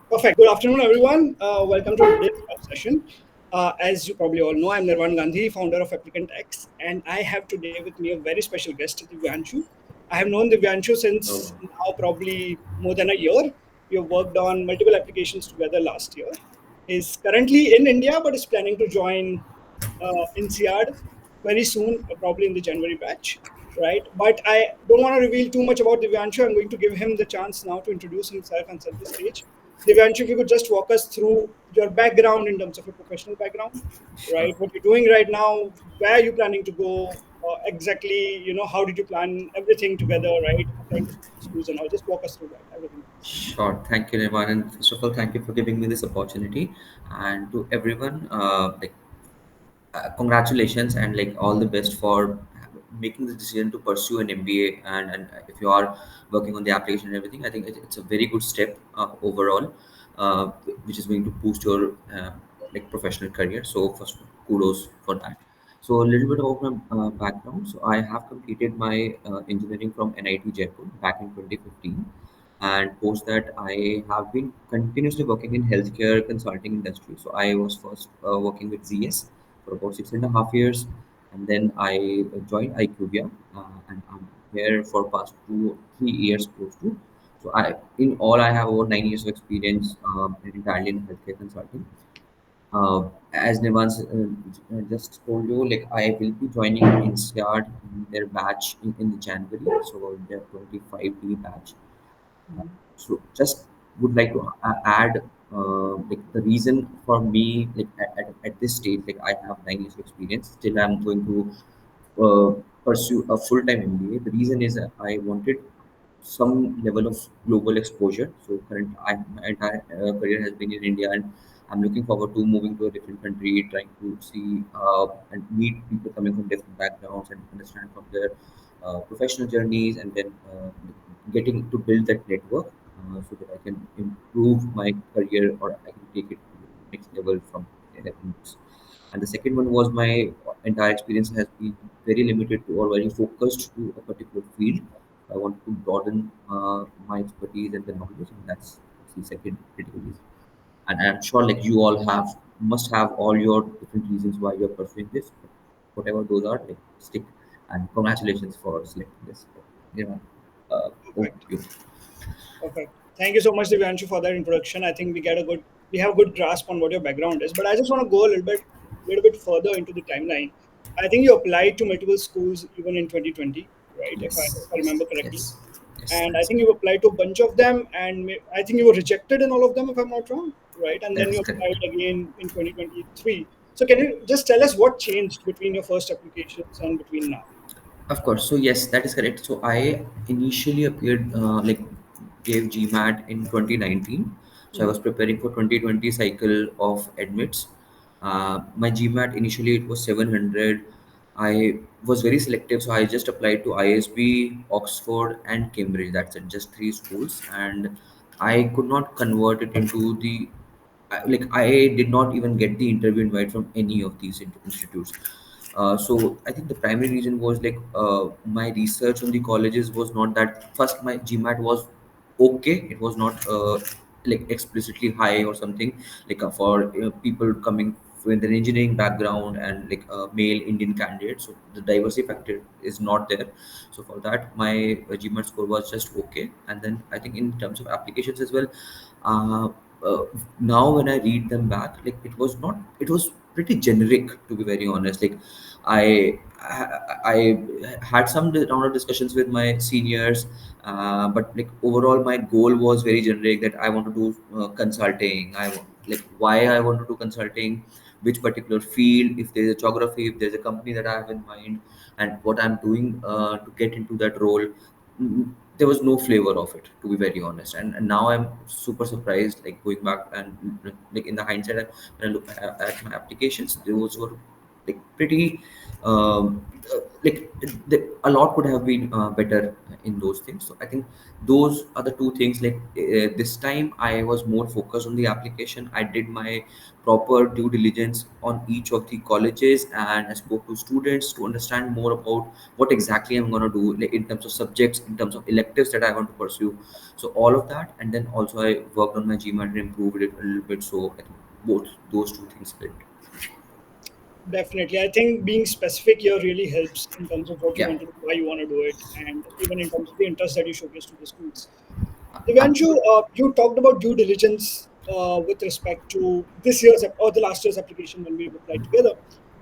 Perfect. Good afternoon, everyone. Welcome to today's session. As you probably all know, I'm Nirvan Gandhi, founder of Applicant-X, and I have today with me a very special guest, Divyanshu. I have known Divyanshu Oh, since now probably more than a year. We have worked on multiple applications together last year. He's currently in India, but is planning to join INSEAD very soon, probably in the January batch, right? But I don't want to reveal too much about Divyanshu. I'm going to give him the chance now to introduce himself and set the stage. Divyanshu, if you could just walk us through your background in terms of your professional background, sure. right? What you're doing right now, where are you planning to go, exactly, how did you plan everything together, right? Applying to schools and all. Just walk us through that, everything, please. Sure. Thank you, Nirvan. And first of all, thank you for giving me this opportunity. And to everyone, congratulations and like all the best for making the decision to pursue an MBA. And if you are working on the application and everything, I think it's a very good step overall, uh, which is going to boost your professional career. So first, kudos for that. So a little bit about my background. So I have completed my engineering from NIT Jaipur back in 2015, and post that I have been continuously working in healthcare consulting industry. So I was first working with ZS for about 6.5 years, and then I joined IQVIA, and I'm here for past 2 3 years close to. So in all, I have over 9 years of experience entirely in healthcare consulting. As Nivans just told you, like I will be joining INSEAD in their batch in the January, so their 25D batch. So just would like to add like the reason for me like at this stage, like I have 9 years of experience, still I'm going to pursue a full-time MBA. The reason is that I wanted some level of global exposure. So my entire career has been in India, and I'm looking forward to moving to a different country, trying to see and meet people coming from different backgrounds and understand from their professional journeys, and then getting to build that network so that I can improve my career or I can take it to the next level from there. And the second one was my entire experience has been very limited to or very focused to a particular field. I want to broaden my expertise and the knowledge, and that's the second critical reason. And I'm sure like you all must have all your different reasons why you're pursuing this. But whatever those are, like stick. And congratulations for selecting this. You know, over Perfect. to you. Perfect. Thank you so much, Divyanshu, for that introduction. I think we have a good grasp on what your background is. But I just want to go little bit further into the timeline. I think you applied to multiple schools even in 2020, right? Yes, If I yes, remember correctly. yes, yes. And I That's think you applied to a bunch of them, and I think you were rejected in all of them, if I'm not wrong, right? And then that's you correct. applied again in 2023. So can you just tell us what changed between your first applications and between now? Of course. So yes, that is correct. So I initially appeared gave GMAT in 2019. So I was Mhm. preparing for 2020 cycle of admits. My GMAT initially it was 700. I was very selective, so I just applied to ISB, Oxford, and Cambridge. That's it, just three schools, and I could not convert it into the I did not even get the interview invite from any of these institutes. So I think the primary reason was my research on the colleges was not that. First, my GMAT was okay. It was not like explicitly high or something for people coming with an engineering background and male Indian candidates. So the diversity factor is not there. So for that, my GMAT score was just okay. And then I think in terms of applications as well. Uh, uh, Now when I read them back, like it was pretty generic, to be very honest. I had some round of discussions with my seniors, but like overall my goal was very generic, that I want to do consulting. Why I want to do consulting, which particular field, if there's a geography, if there's a company that I have in mind, and what I'm doing to get into that role. There was no flavor of it, to be very honest. And now I'm super surprised, like going back and like in the hindsight, when I look at my applications, those were like pretty like a lot could have been better in those things. So I think those are the two things. Like this time I was more focused on the application. I did my proper due diligence on each of the colleges, and I spoke to students to understand more about what exactly I'm going to do, like in terms of subjects, in terms of electives that I want to pursue. So all of that, and then also I worked on my GMAT and improved it a little bit. So I think both those two things helped. Definitely. I think being specific here really helps in terms of what you Yeah. want to do, why you want to do it, and even in terms of the interest that you showcase to the schools. Ab- Divyanshu, you talked about due diligence with respect to this year's or the last year's application when we applied together.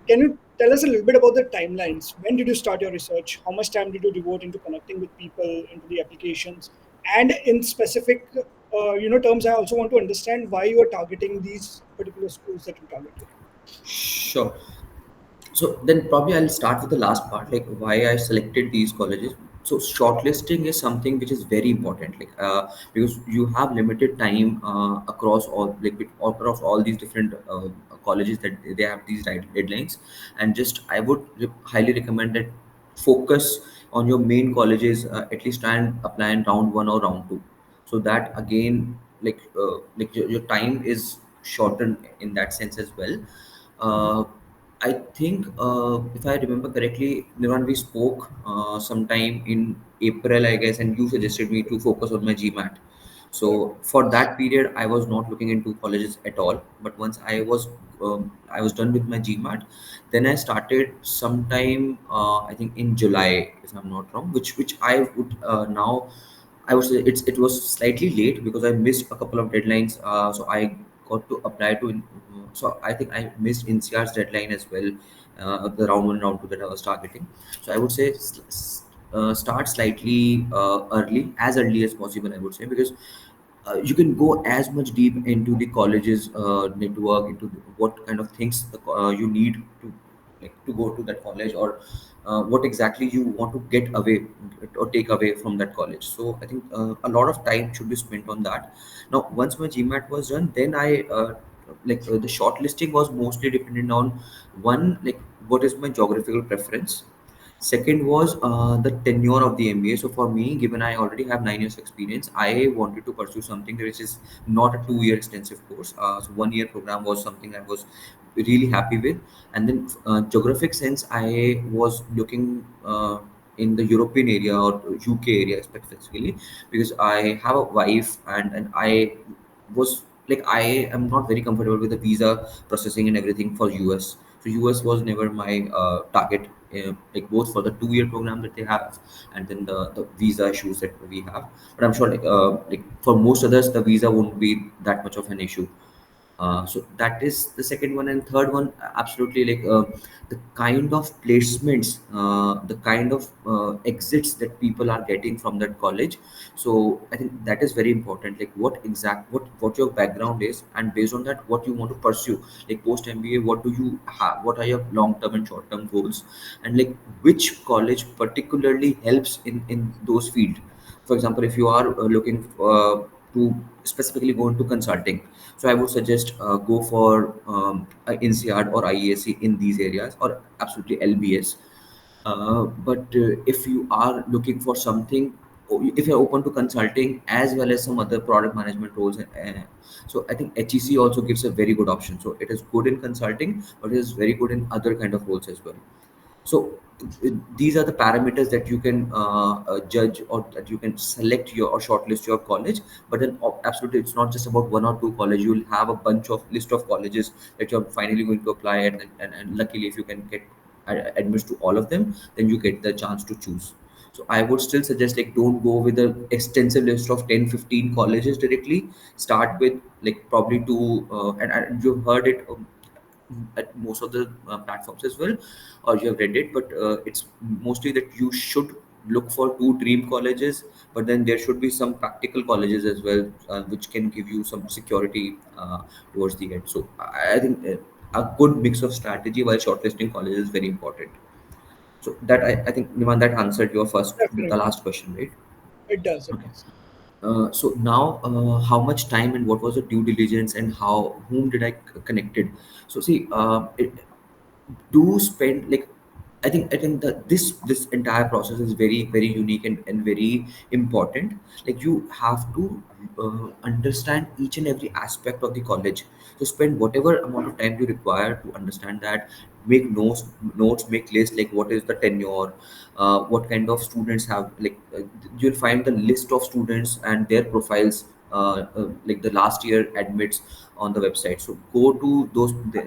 Can you tell us a little bit about the timelines? When did you start your research? How much time did you devote into connecting with people, into the applications? And in specific, terms, I also want to understand why you are targeting these particular schools that you targeted. Sure. So then probably I'll start with the last part, like why I selected these colleges. So shortlisting is something which is very important, like because you have limited time across all, like across all these different colleges, that they have these deadlines. And just I would highly recommend that focus on your main colleges, at least try and apply in round one or round two, so that again, like your time is shortened in that sense as well. uh, I think, if I remember correctly, Niran, we spoke sometime in April, I guess, and you suggested me to focus on my GMAT. Correct. So for that period, I was not looking into colleges at all. But once I was done with my GMAT, then I started sometime, I think in July, if I'm not wrong, which I would now, I would say it was slightly late because I missed a couple of deadlines. So I got to apply to. So I think I missed INSEAD's deadline as well, the round one, round two that I was targeting. So I would say start slightly early as possible. I would say, because you can go as much deep into the college's network, into what kind of things you need to, like, to go to that college, or what exactly you want to get away or take away from that college. So I think a lot of time should be spent on that. Now once my GMAT was done, then I the shortlisting was mostly dependent on, one, like what is my geographical preference. Second was the tenure of the MBA. So for me, given I already have 9 years experience, I wanted to pursue something which is not a 2 year extensive course. So 1 year program was something I was really happy with. And then geographic sense, I was looking in the European area or UK area specifically, because I have a wife, and I was like, I am not very comfortable with the visa processing and everything for US. So US was never my target, like both for the 2 year program that they have, and then the visa issues that we have. But I'm sure, like for most others, the visa won't be that much of an issue. So that is the second one. And third one, absolutely, like the kind of placements, the kind of exits that people are getting from that college. So I think that is very important, like what your background is, and based on that, what you want to pursue, like post MBA, what do you have, what are your long term and short term goals, and like which college particularly helps in those fields. For example, if you are looking to specifically go into consulting, so I would suggest go for INSEAD or IESE in these areas, or absolutely LBS. But if you are looking for something, if you're open to consulting as well as some other product management roles, so I think HEC also gives a very good option. So it is good in consulting, but it is very good in other kind of roles as well. So these are the parameters that you can judge, or that you can select your or shortlist your college. But then absolutely, it's not just about one or two college. You'll have a bunch of list of colleges that you're finally going to apply at, and luckily, if you can get admits to all of them, then you get the chance to choose. So I would still suggest, like, don't go with an extensive list of 10, 15 colleges directly. Start with, like, probably two, and you've heard it at most of the platforms as well, or you have read it, but it's mostly that you should look for two dream colleges, but then there should be some practical colleges as well, which can give you some security towards the end. So I think a good mix of strategy while shortlisting colleges is very important. So that, I think, Niman, that answered your first, the Definitely. last question, right? It does. It Okay. does. So now, how much time and what was the due diligence, and how, whom did I connected? So see, do spend like I think that this entire process is very unique and very important. Like you have to understand each and every aspect of the college. So spend whatever amount of time you require to understand that. Make notes, make lists, like what is the tenure, what kind of students have, like you'll find the list of students and their profiles, like the last year admits on the website. So go to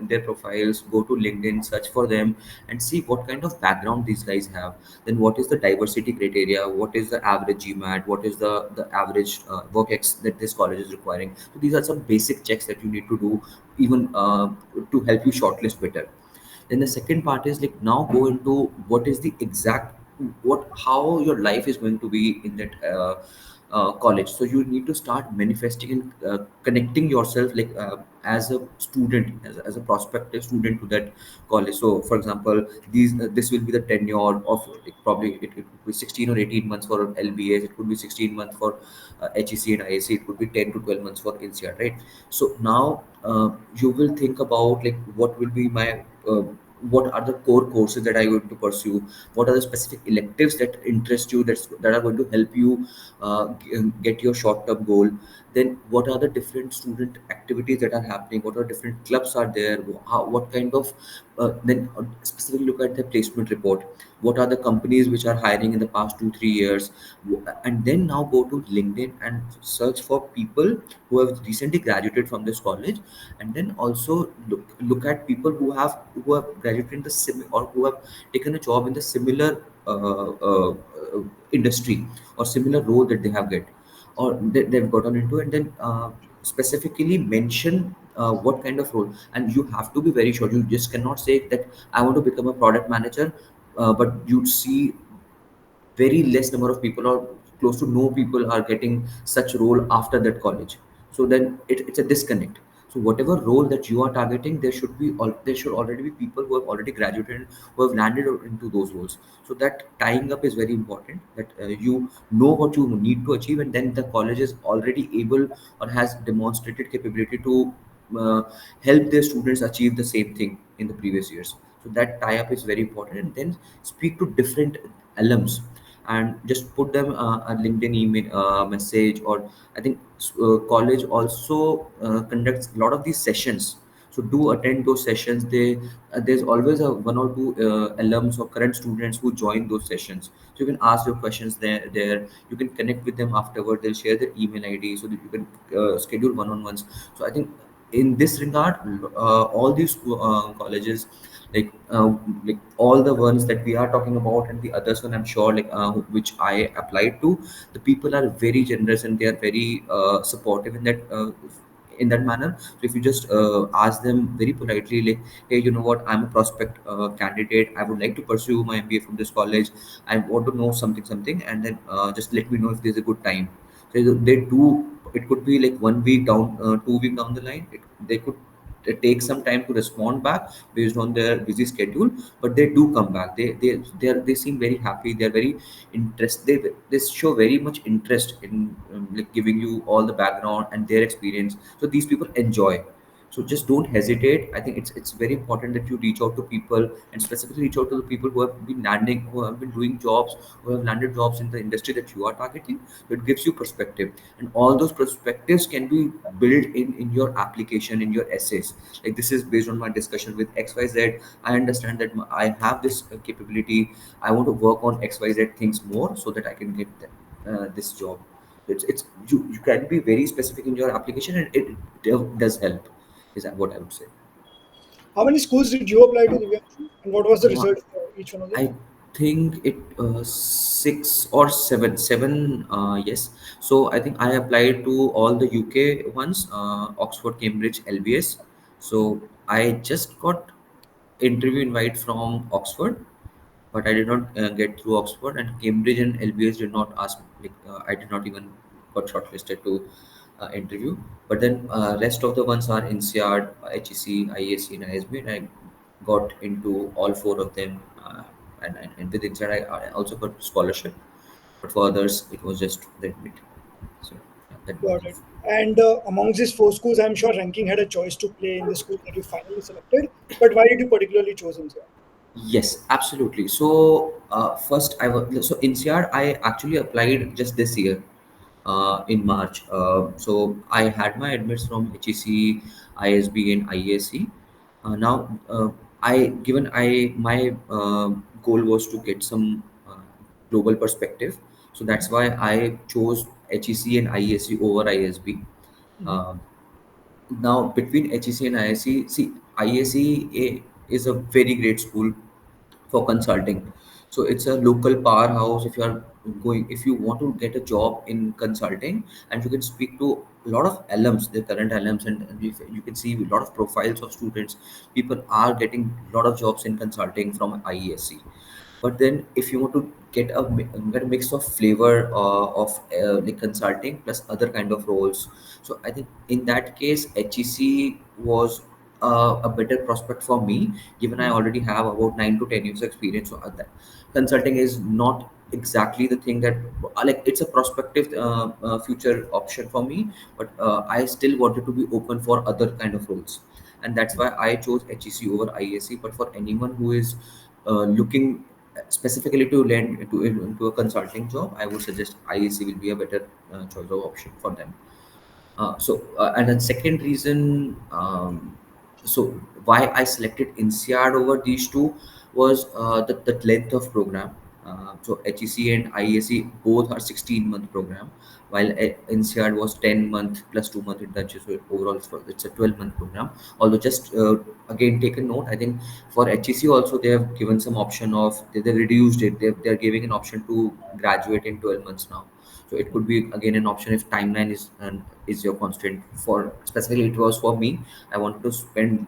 their profiles, go to LinkedIn, search for them, and see what kind of background these guys have. Then what is the diversity criteria, what is the average GMAT, what is the average work ex that this college is requiring. So these are some basic checks that you need to do, even to help you shortlist better. Then the second part is like now go into what is the exact, what how your life is going to be in that college. So you need to start manifesting and connecting yourself, like as a student, as a prospective student to that college. So for example, this will be the tenure of, like, probably it could be 16 or 18 months for LBAs, it could be 16 months for HEC and ISE, it could be 10 to 12 months for INSEAD, right? So now you will think about like what will be my what are the core courses that I going to pursue, what are the specific electives that interest you, that are going to help you get your short term goal. Then what are the different student activities that are happening, what are different clubs are there, what kind of then specifically look at the placement report, what are the companies which are hiring in the past 2 3 years. And then now go to LinkedIn and search for people who have recently graduated from this college. And then also look at people who have graduated in the or who have taken a job in the similar industry or similar role that they have get, or they've gotten into. And then specifically mention what kind of role. And you have to be very sure, you just cannot say that I want to become a product manager, but you see very less number of people, or close to no people are getting such role after that college. So then it's a disconnect. So whatever role that you are targeting, there should already be people who have already graduated, who have landed into those roles. So that tying up is very important, that you know what you need to achieve, and then the college is already able or has demonstrated capability to uh, help their students achieve the same thing in the previous years. So that tie up is very important. And then speak to different alums and just put them a LinkedIn email message. Or I think college also conducts a lot of these sessions. So do attend those sessions. There's always a one or two alums or current students who join those sessions. So you can ask your questions there. You can connect with them afterward. They'll share their email ID so that you can schedule one-on-ones. So I think in this regard, all these colleges, like all the ones that we are talking about, and the others one I'm sure, like which I applied to, the people are very generous and they are very supportive in that manner. So if you just ask them very politely, like, hey, you know what, I'm a prospect candidate, I would like to pursue my MBA from this college, I want to know something, and then just let me know if there's a good time. So they do. It could be like 1 week down, 2 week down the line. They could take some time to respond back based on their busy schedule, but they do come back. They seem very happy. They're very interested. They show very much interest in like giving you all the background and their experience. So these people enjoy. So just don't hesitate. I think it's very important that you reach out to people, and specifically reach out to the people who have been landing, who have been doing jobs, who have landed jobs in the industry that you are targeting. So it gives you perspective, and all those perspectives can be built in your application, in your essays. Like, this is based on my discussion with XYZ. I understand that I have this capability. I want to work on XYZ things more so that I can get this job. You can be very specific in your application, and it does help, is that what I would say. How many schools did you apply to, Divyanshu? And what was the uh, result for each one of them? I think it 6 or 7. Seven, yes. So I think I applied to all the UK ones, Oxford, Cambridge, LBS. So I just got interview invite from Oxford, but I did not get through Oxford, and Cambridge and LBS did not ask. Like I did not even got shortlisted to interview. But then rest of the ones are INSEAD, HEC, IESE, and ISB, and I got into all four of them. And with INSEAD, I also got scholarship, but for others, it was just the admit. So yeah. That Got it. And amongst these four schools, I'm sure ranking had a choice to play in the school that you finally selected. But why did you particularly choose NCR? Yes, absolutely. So first, so INSEAD I actually applied just this year in March. So I had my admits from HEC, ISB, and IESE. Now I given I my goal was to get some global perspective. So that's why I chose HEC and IESE over ISB. Mhm. Uh, Now between HEC and ISE, see, ISE is a very great school for consulting. So it's a local powerhouse. If you want to get a job in consulting, and you can speak to a lot of alums, the current alums, and you can see a lot of profiles of students. People are getting a lot of jobs in consulting from IESE. But then if you want to get a mix of flavor of like consulting plus other kind of roles, so I think in that case HEC was a better prospect for me, given I Mhm. already have about 9 to 10 years experience. So that consulting is not exactly the thing that like it's a prospective future option for me, but I still wanted to be open for other kind of roles, and that's why I chose HEC over ISE. But for anyone who is looking specifically to land into a consulting job, I would suggest IEC will be a better choice of option for them. And then second reason, so why I selected INSEAD over these two was the length of program. So HEC and IESE both are 16-month program, while INSEAD was 10-month plus 2-month internship. So overall, it's a 12-month program. Although just again take a note, I think for HEC also they have given some option of they reduced it. They're giving an option to graduate in 12 months now. So it could be again an option if timeline is your constraint. For specifically it was for me, I wanted to spend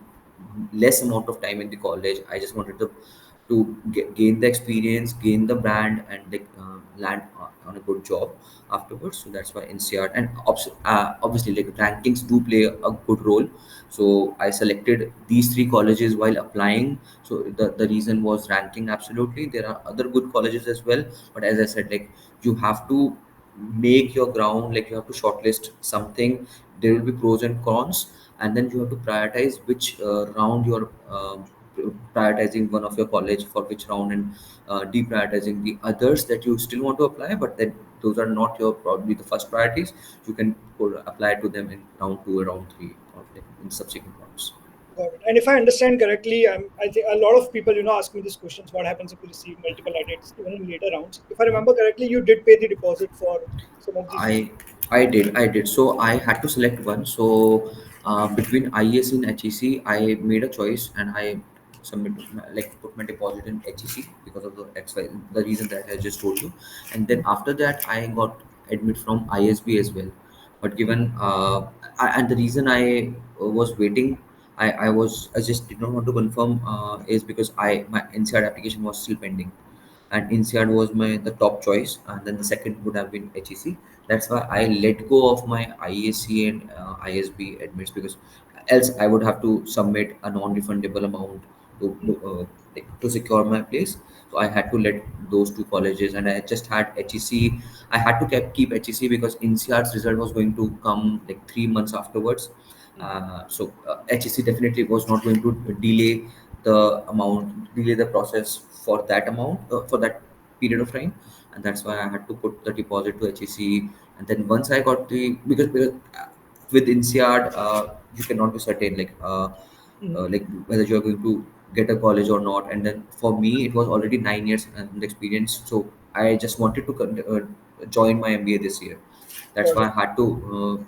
less amount of time in the college. I just wanted to gain the experience, gain the brand, and like land on a good job afterwards. So that's why NCR and obviously like rankings do play a good role. So I selected these three colleges while applying. So the reason was ranking. Absolutely, there are other good colleges as well, but as I said, like you have to make your ground, like you have to shortlist something. There will be pros and cons, and then you have to prioritize which round you're prioritizing one of your college for which round, and deprioritizing the others that you still want to apply, but then those are not your probably the first priorities. You can apply to them in round two or round three, or like in subsequent rounds. Got it. And if I understand correctly, I think a lot of people, ask me these questions. What happens if you receive multiple edits, even in later rounds? If I remember correctly, you did pay the deposit for some of these schools. I did. So I had to select one. So between IES and HEC, I made a choice, and I put my deposit in HEC because of the XY, the reason that I just told you. And then after that, I got admit from ISB as well. But given and the reason I was waiting, I just did not want to confirm is because my inside application was still pending, and INSEAD was my the top choice, and then the second would have been HEC. That's why I let go of my ISC and ISB admits, because else I would have to submit a non-refundable amount to secure my place. So I had to let those two colleges, and I just had HEC. I had to keep HEC because INSEAD's result was going to come like 3 months afterwards. HEC definitely was not going to delay the process for that amount, for that period of time, and that's why I had to put the deposit to HEC. And then once I got the because with INSEAD, you cannot be certain Mhm. like whether you are going to get a college or not. And then for me, it was already 9 years and experience, so I just wanted to join my MBA this year. That's Got why I it. had to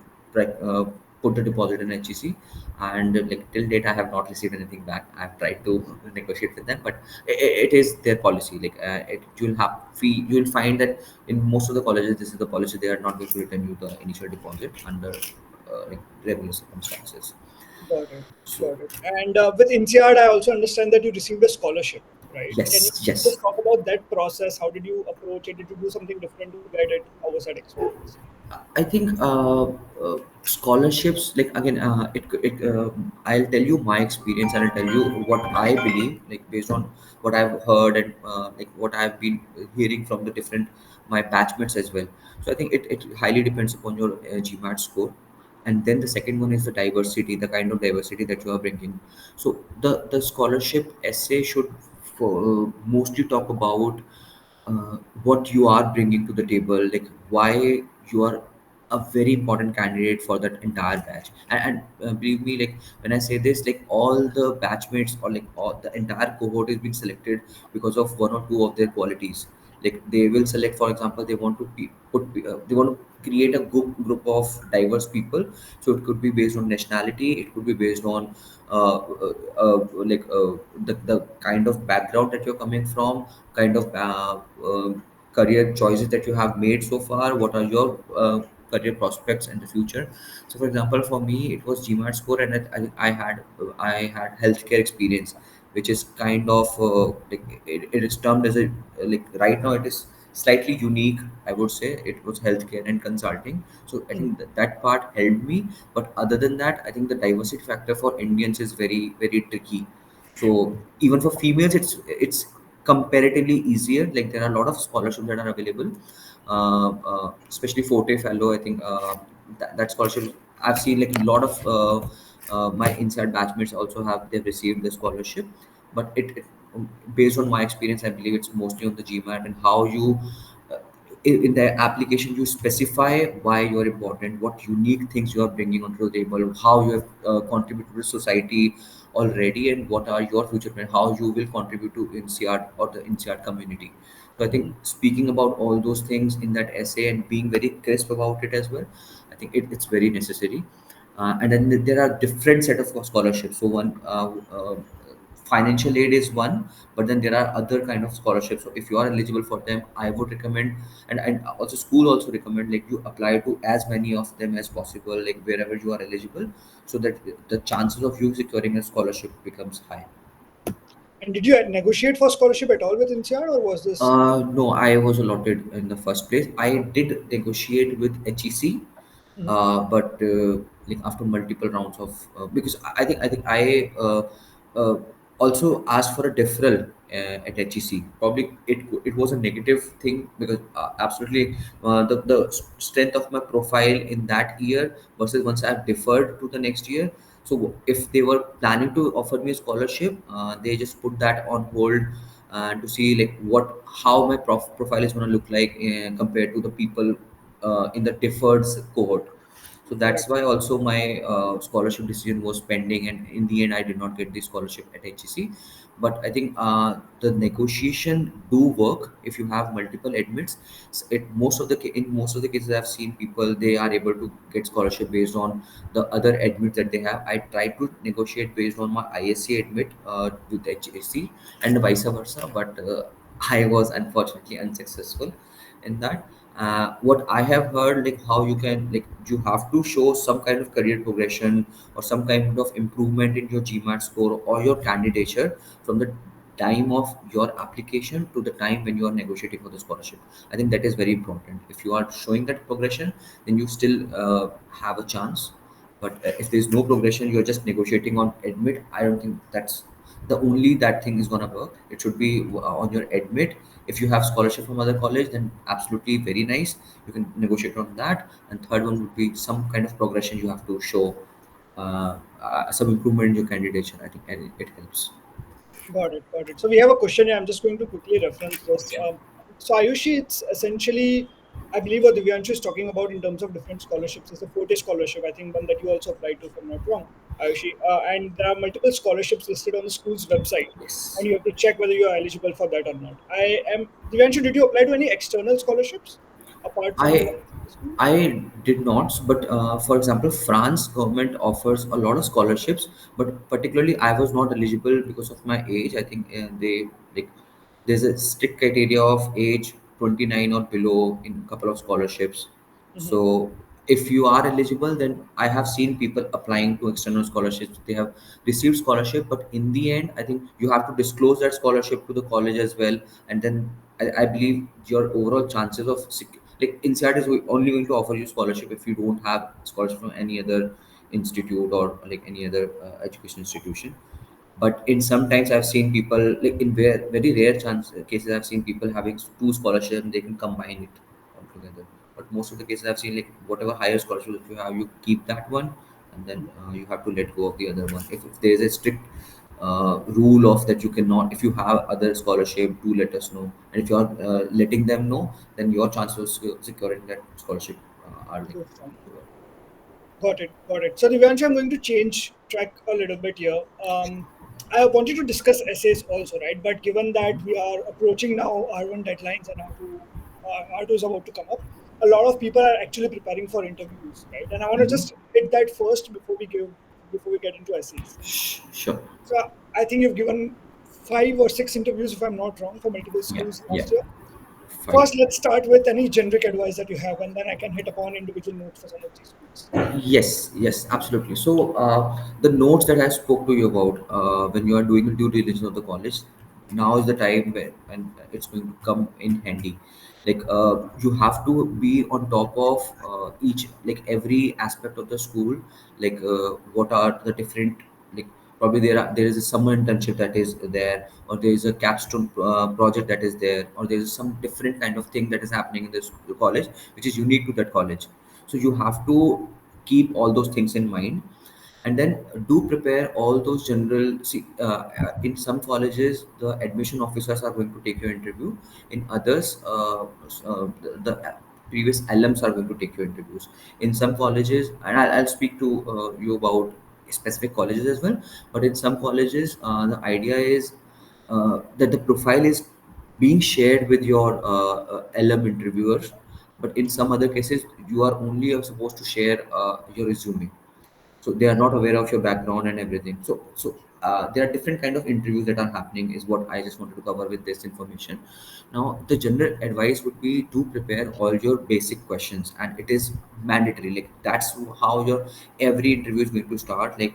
put the deposit in HEC, and like till date, I have not received anything back. I've tried to negotiate with them, but it is their policy. You'll find that in most of the colleges, this is the policy. They are not going to return you the initial deposit under like regular circumstances. Got it. So Got it. And with INSEAD, I also understand that you received a scholarship, right? Can you yes, yes. just talk about that process? How did you approach it? Did you do something different to get it? How was that experience? I think scholarships, like again, I'll tell you my experience, and I'll tell you what I believe, like based on what I've heard, and like what I've been hearing from the different my batchmates as well. So I think it highly depends upon your GMAT score. And then the second one is the diversity, the kind of diversity that you are bringing. So the scholarship essay should mostly talk about what you are bringing to the table, like why you are a very important candidate for that entire batch. And believe me, like when I say this, like all the batchmates or like all the entire cohort is being selected because of one or two of their qualities. Like they will select, for example, they want to they want to create a group of diverse people. So it could be based on nationality, it could be based on the kind of background that you're coming from, kind of career choices that you have made so far, what are your career prospects in the future. So for example, for me it was GMAT score, and I had healthcare experience, which is kind of it is termed as a, like right now it is slightly unique, I would say. It was healthcare and consulting, so I think that part helped me. But other than that, I think the diversity factor for Indians is very very tricky. So even for females, it's comparatively easier. Like there are a lot of scholarships that are available, especially Forte Fellow. I think that scholarship I've seen, like a lot of my inside batchmates also have they've received the scholarship. But based on my experience, I believe it's mostly on the GMAT and how you uh, in the application you specify why you're important, what unique things you are bringing onto the table, how you have contributed to society already, and what are your future plans, how you will contribute to INSEAD or the INSEAD community. So I think speaking about all those things in that essay and being very crisp about it as well, I think it's very necessary. And then there are different set of scholarships. So one financial aid is one, but then there are other kind of scholarships. So if you are eligible for them, I would recommend, and also school also recommend, like you apply to as many of them as possible, like wherever you are eligible, so that the chances of you securing a scholarship becomes high. And did you negotiate for scholarship at all with INSEAD, or was this? No, I was allotted in the first place. I did negotiate with HEC, Mhm. but like after multiple rounds of because I think I also asked for a deferral at HEC. Probably it was a negative thing because absolutely the strength of my profile in that year versus once I've deferred to the next year. So if they were planning to offer me a scholarship, they just put that on hold to see like what how my profile is going to look like compared to the people in the deferred cohort. So that's Correct. why also my scholarship decision was pending, and in the end I did not get the scholarship at HEC. But I think the negotiation do work if you have multiple admits. In most of the cases I've seen people, they are able to get scholarship based on the other admits that they have. I tried to negotiate based on my ISC admit with HEC and vice versa, but I was unfortunately unsuccessful in that. What I have heard, like how you can, like you have to show some kind of career progression or some kind of improvement in your GMAT score or your candidature from the time of your application to the time when you are negotiating for the scholarship. I think that is very important. If you are showing that progression, then you still have a chance. But if there's no progression, you're just negotiating on admit. I don't think that's the only that thing is gonna work. It should be on your admit. If you have scholarship from other college, then absolutely very nice. You can negotiate on that. And third one would be some kind of progression you have to show, some improvement in your candidature. I think and it helps. Got it. Got it. So we have a question here. I'm just going to quickly reference this. Yeah. So Ayushi, it's essentially, I believe what Divyanshu is talking about in terms of different scholarships is a Forte scholarship. I think one that you also applied to, if I'm not wrong, Ayushi. And there are multiple scholarships listed on the school's website, and Yes. you have to check whether you are eligible for that or not. I am Divyanshu. Did you apply to any external scholarships apart from the I one from the school? I did not, but for example, France government offers a lot of scholarships, but particularly I was not eligible because of my age. I think they like there's a strict criteria of age 29 or below in a couple of scholarships. Hmm. So if you are eligible, then I have seen people applying to external scholarships. They have received scholarship, but in the end, I think you have to disclose that scholarship to the college as well, and then I believe your overall chances of like INSEAD is only going to offer you scholarship if you don't have scholarship from any other institute or like any other education institution. But in sometimes I've seen people, like in very rare chance cases, I've seen people having two scholarships and they can combine it all together. But most of the cases I've seen, like whatever higher scholarship that you have, you keep that one, and then you have to let go of the other one. If there is a strict rule of that, you cannot, if you have other scholarship, do let us know. And if you are letting them know, then your chances of securing that scholarship are like Go from. lower. Got it. Got it. So, Divyanshu, I'm going to change track a little bit here. I wanted to discuss essays also, right? But given that we are approaching now R1 deadlines and R2 is about to come up, a lot of people are actually preparing for interviews, right? And I want to just hit that first before we get into essays. Sure. So, I think you've given 5 or 6 interviews, if I'm not wrong, for multiple Yeah, schools yeah. last year. Fine. First, let's start with any generic advice that you have, and then I can hit upon individual notes for some of these schools. Yes, yes, absolutely. So the notes that I spoke to you about when you are doing the due diligence of the college, now is the time when it's going to come in handy. Like you have to be on top of each, like every aspect of the school. Like what are the different, like probably there is a summer internship that is there, or there is a capstone project that is there, or there is some different kind of thing that is happening in this college which is unique to that college. So you have to keep all those things in mind, and then do prepare all those general, see in some colleges the admission officers are going to take your interview. In others the previous alums are going to take your interviews. In some colleges, and I'll speak to you about specific colleges as well, but in some colleges the idea is that the profile is being shared with your alum interviewers, but in some other cases you are only supposed to share your resume. So they are not aware of your background and everything. So there are different kind of interviews that are happening is what I just wanted to cover with this information. Now the general advice would be to prepare all your basic questions, and it is mandatory. Like that's how your every interview is going to start. Like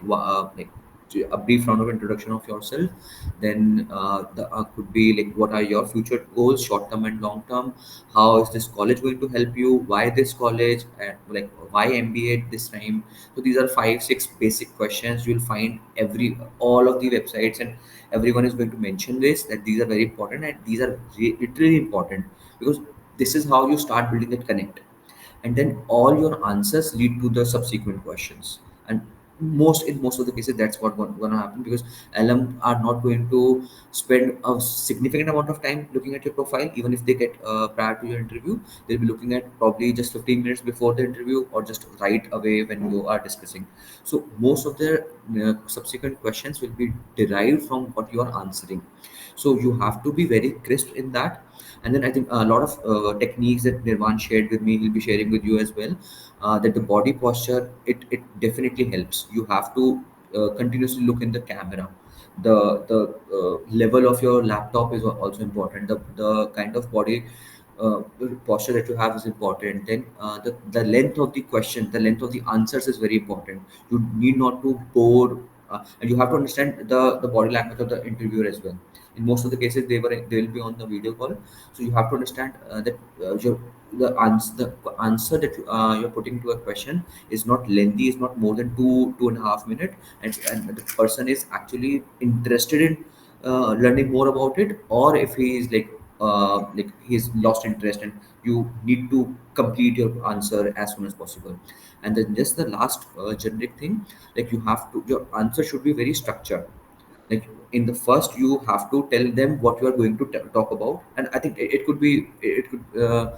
a brief round of introduction of yourself, then the could be like what are your future goals, short term and long term, how is this college going to help you, why this college, and like why MBA at this time. So these are 5 6 basic questions. You'll find every all of the websites, and everyone is going to mention this, that these are very important, and these are literally important, because this is how you start building that connect, and then all your answers lead to the subsequent questions. And most of the cases that's what going to happen, because alum are not going to spend a significant amount of time looking at your profile. Even if they get prior to your interview, they'll be looking at probably just 15 minutes before the interview, or just right away when you are discussing. So most of their subsequent questions will be derived from what you are answering. So you have to be very crisp in that. And then I think a lot of techniques that Nirvan shared with me, he'll be sharing with you as well. That the body posture, it definitely helps. You have to continuously look in the camera. The level of your laptop is also important. The kind of body uh, posture that you have is important. Then the length of the question, the length of the answers is very important. You need not to bore, and you have to understand the body language of the interviewer as well. In most of the cases, they will be on the video call, so you have to understand that the answer that you're putting to a question is not lengthy, is not more than 2.5 minutes, and the person is actually interested in learning more about it, or if he is like he's lost interest, and you need to complete your answer as soon as possible. And then just the last generic thing, like you have to, your answer should be very structured. Like in the first, you have to tell them what you are going to talk about. And I think it could be, it could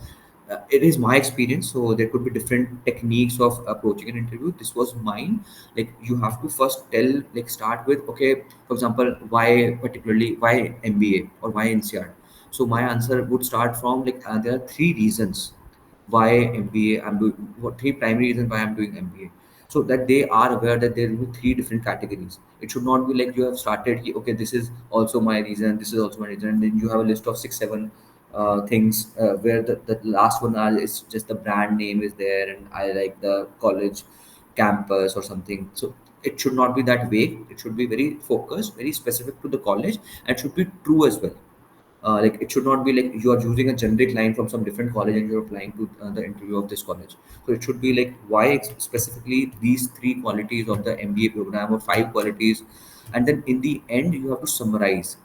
it is my experience, so there could be different techniques of approaching an interview. This was mine. Like you have to first tell, like start with, okay, for example, why, particularly why MBA or why INSEAD. So my answer would start from like there are three reasons why MBA I'm doing, what three primary reasons why I'm doing MBA, so that they are aware that there will be three different categories. It should not be like you have started, okay, this is also my reason, this is also my reason, and then you have a list of 6 7 things where the last one is just the brand name is there, and I like the college campus or something. So it should not be that vague. It should be very focused, very specific to the college, and should be true as well. Like it should not be like you are using a generic line from some different college and you're applying to the interview of this college. So it should be like why specifically these three qualities of the MBA program, or five qualities and then in the end you have to summarize.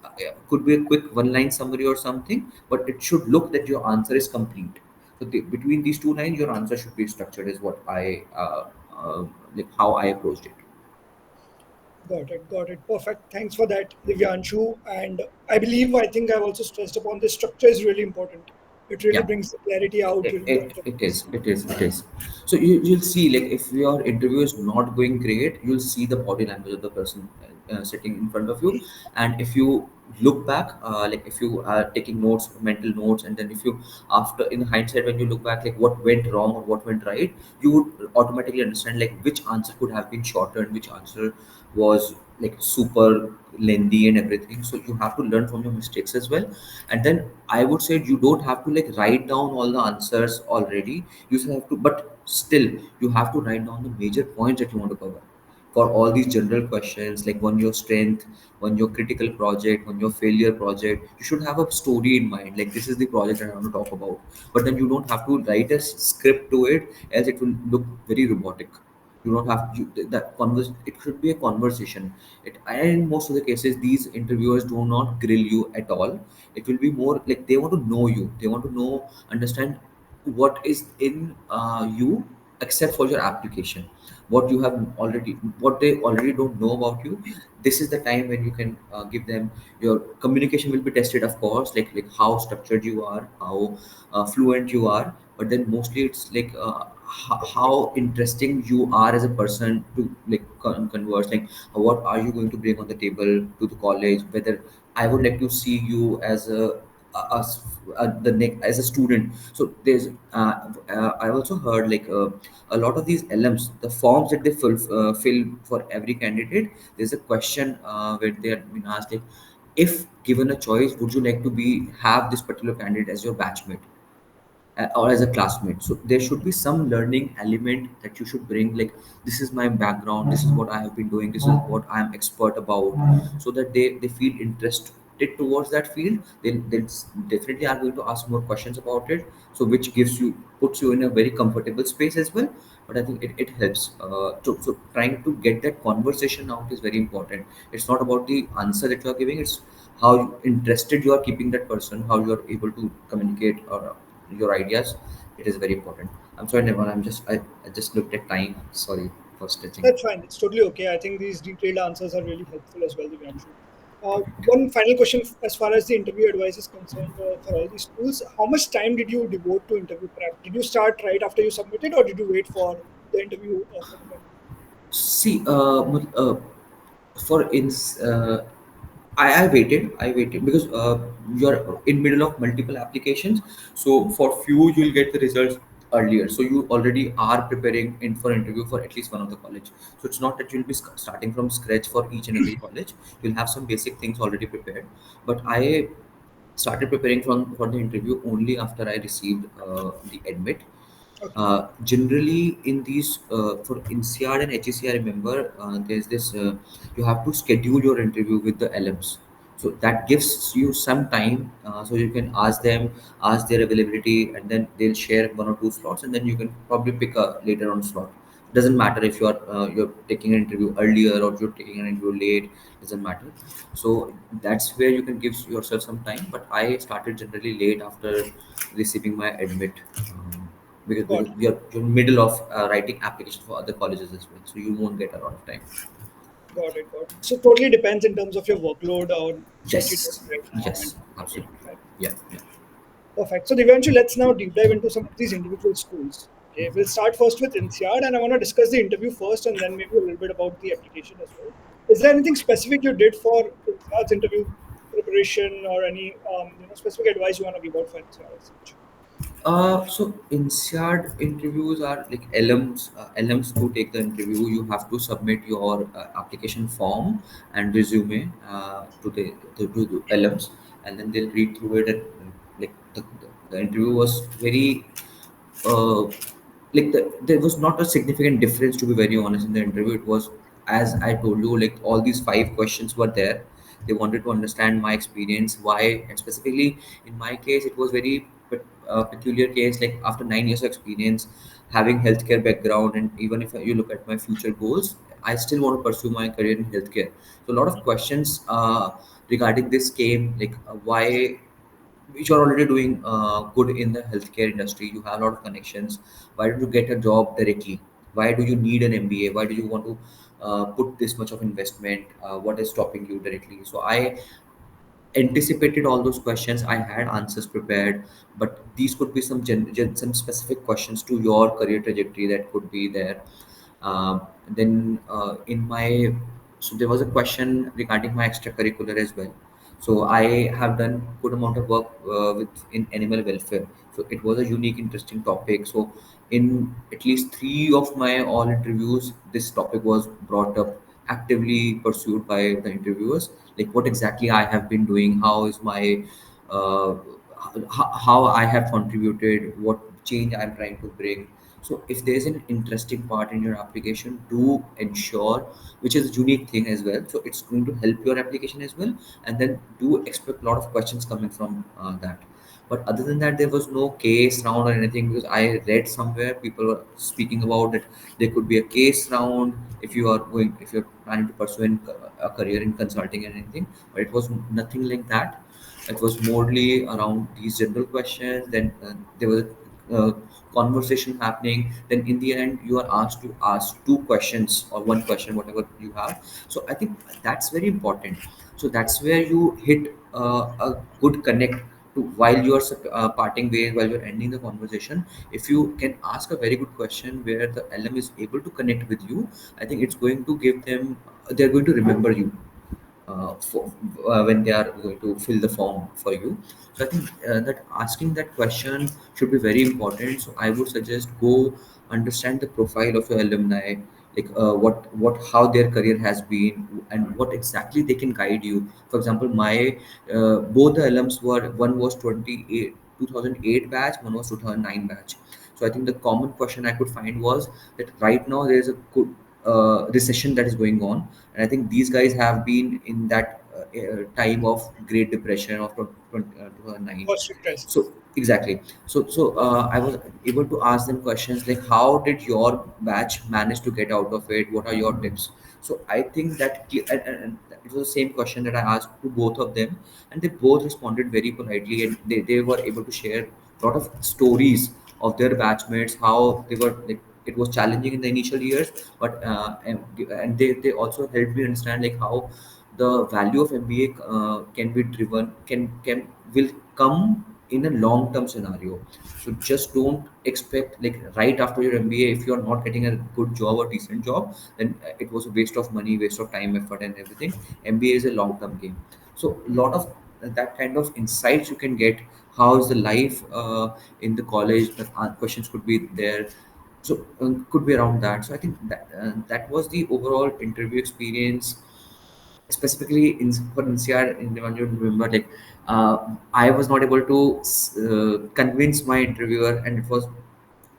Could be a quick one line summary or something, but it should look that your answer is complete. So between these two lines your answer should be structured, is what I like how I approached it. Got it. Got it. Perfect. Thanks for that, Divyanshu. And I think I've also stressed upon this structure is really important. It really Yeah. brings the clarity out It, during the it, it interviews. is, it is, it is. So you'll see, like, if your interview is not going great, you'll see the body language of the person sitting in front of you. And if you look back, like if you are taking notes, mental notes, and then if you, after in hindsight, when you look back, like what went wrong or what went right, you would automatically understand like which answer could have been shorter and which answer was like super lengthy and everything. So you have to learn from your mistakes as well. And then I would say you don't have to like write down all the answers already. You just have to, but still you have to write down the major points that you want to cover for all these general questions, like one your strength, one your critical project, one your failure project. You should have a story in mind, like this is the project that I want to talk about. But then you don't have to write a script to it, else it will look very robotic. You don't have you, that converse. It should be a conversation. It, and in most of the cases these interviewers do not grill you at all. It will be more like they want to know you, they want to know, understand what is in you, except for your application, what you have already, what they already don't know about you. This is the time when you can give them. Your communication will be tested, of course, like how structured you are, how fluent you are. But then mostly it's like how interesting you are as a person to like converse, like what are you going to bring on the table to the college, whether I would like to see you as as a student. So there's I also heard like a lot of these LMs, the forms that they fill for every candidate. There's a question where they have been asked like, if given a choice, would you like to be have this particular candidate as your batchmate or as a classmate? So there should be some learning element that you should bring, like this is my background, this is what I have been doing, this is what I'm expert about, so that they feel interested towards that field. They definitely are going to ask more questions about it, so which gives you, puts you in a very comfortable space as well. But I think it helps. So trying to get that conversation out is very important. It's not about the answer that you are giving, it's how interested you are keeping that person, how you are able to communicate or your ideas. It is very important. I'm sorry, Nevan. I just looked at time. Sorry for stretching. That's fine. It's totally okay. I think these detailed answers are really helpful as well, Divyanshu. One final question as far as the interview advice is concerned for all these schools. How much time did you devote to interview prep? Did you start right after you submitted, or did you wait for the interview particular? See, for ins, I waited because you're in middle of multiple applications. So for few, you'll get the results earlier. So you already are preparing in for interview for at least one of the college. So it's not that you'll be starting from scratch for each and every college. You'll have some basic things already prepared. But I started preparing for the interview only after I received the admit. Okay. Generally, in these for INSEAD and HEC, I remember there's this you have to schedule your interview with the LMs. So that gives you some time, so you can ask them, ask their availability, and then they'll share one or two slots, and then you can probably pick a later on slot. Doesn't matter if you're taking an interview earlier or you're taking an interview late. Doesn't matter. So that's where you can give yourself some time. But I started generally late after receiving my admit. Because Got it. you're in middle of writing application for other colleges as well, so you won't get a lot of time. Got it. Got it. So totally depends in terms of your workload or what you're doing Yes, right now and yes, wait. absolutely. Right. Yeah, yeah. Perfect. So Divyanshu, let's now deep dive into some of these individual schools. Okay, we'll start first with INSEAD, and I want to discuss the interview first, and then maybe a little bit about the application as well. Is there anything specific you did for INSEAD's interview preparation, or any specific advice you want to give out for INSEAD as such? So INSEAD interviews are like LMs. LMs to take the interview, you have to submit your application form and resume to LMs, and then they'll read through it. And like the interview was very uh, there was not a significant difference, to be very honest. In the interview, it was, as I told you, like all these five questions were there. They wanted to understand my experience, why, and specifically in my case it was very peculiar case. Like after 9 years of experience, having healthcare background, and even if you look at my future goals, I still want to pursue my career in healthcare. So a lot of questions regarding this came, like why, which are already doing good in the healthcare industry. You have a lot of connections. Why don't you get a job directly? Why do you need an MBA? Why do you want to put this much of investment? What is stopping you directly? So I anticipated all those questions. I had answers prepared, but these could be some some specific questions to your career trajectory that could be there. Then in my so there was a question regarding my extracurricular as well. So I have done good amount of work with in animal welfare. So it was a unique, interesting topic. So in at least three of my all interviews, this topic was brought up, actively pursued by the interviewers. Like what exactly I have been doing, how is my uh, how I have contributed, what change I'm trying to bring. So if there's an interesting part in your application, do ensure, which is a unique thing as well. So it's going to help your application as well, and then do expect a lot of questions coming from that. But other than that, there was no case round or anything, because I read somewhere people were speaking about that there could be a case round if you are going, if you're planning to pursue a career in consulting and anything. But it was nothing like that. It was morely around these general questions. Then there was a conversation happening. Then in the end, you are asked to ask two questions or one question, whatever you have. So I think that's very important. So that's where you hit a good connect to, while you are parting ways, while you're ending the conversation. If you can ask a very good question where the LM is able to connect with you, I think it's going to give them, they're going to remember you for, when they are going to fill the form for you. So I think that asking that question should be very important. So I would suggest go understand the profile of your alumni, like what how their career has been and what exactly they can guide you. For example, my both the alums were, one was 28 2008 batch, one was 2009 batch. So I think the common question I could find was that right now there is a good recession that is going on, and I think these guys have been in that time of Great Depression of 2009. For strict test. So exactly. So I was able to ask them questions like, how did your batch manage to get out of it? What are your tips? So I think that and it was the same question that I asked to both of them, and they both responded very politely, and they were able to share a lot of stories of their batchmates, how they were like, it was challenging in the initial years, but and they also helped me understand like how the value of MBA can be driven, can will come in a long term scenario. So just don't expect like right after your MBA, if you're not getting a good job or decent job, then it was a waste of money, waste of time, effort, and everything. MBA is a long term game. So a lot of that kind of insights you can get. How is the life in the college? The questions could be there. So could be around that. So I think that that was the overall interview experience, specifically in for INSEAD. In the one you remember, like I was not able to convince my interviewer, and it was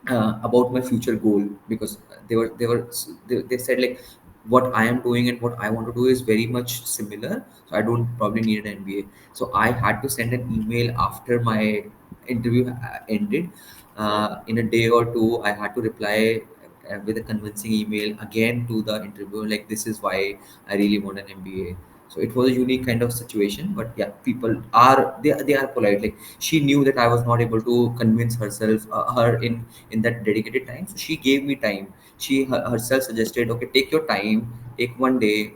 about my future goal, because they said like what I am doing and what I want to do is very much similar, so I don't probably need an MBA. So I had to send an email after my interview ended. In a day or two, I had to reply with a convincing email again to the interviewer, like this is why I really want an MBA. So it was a unique kind of situation, but yeah, people are they are polite. Like she knew that I was not able to convince herself her in that dedicated time, so she gave me time. She herself suggested, okay, take your time, take one day,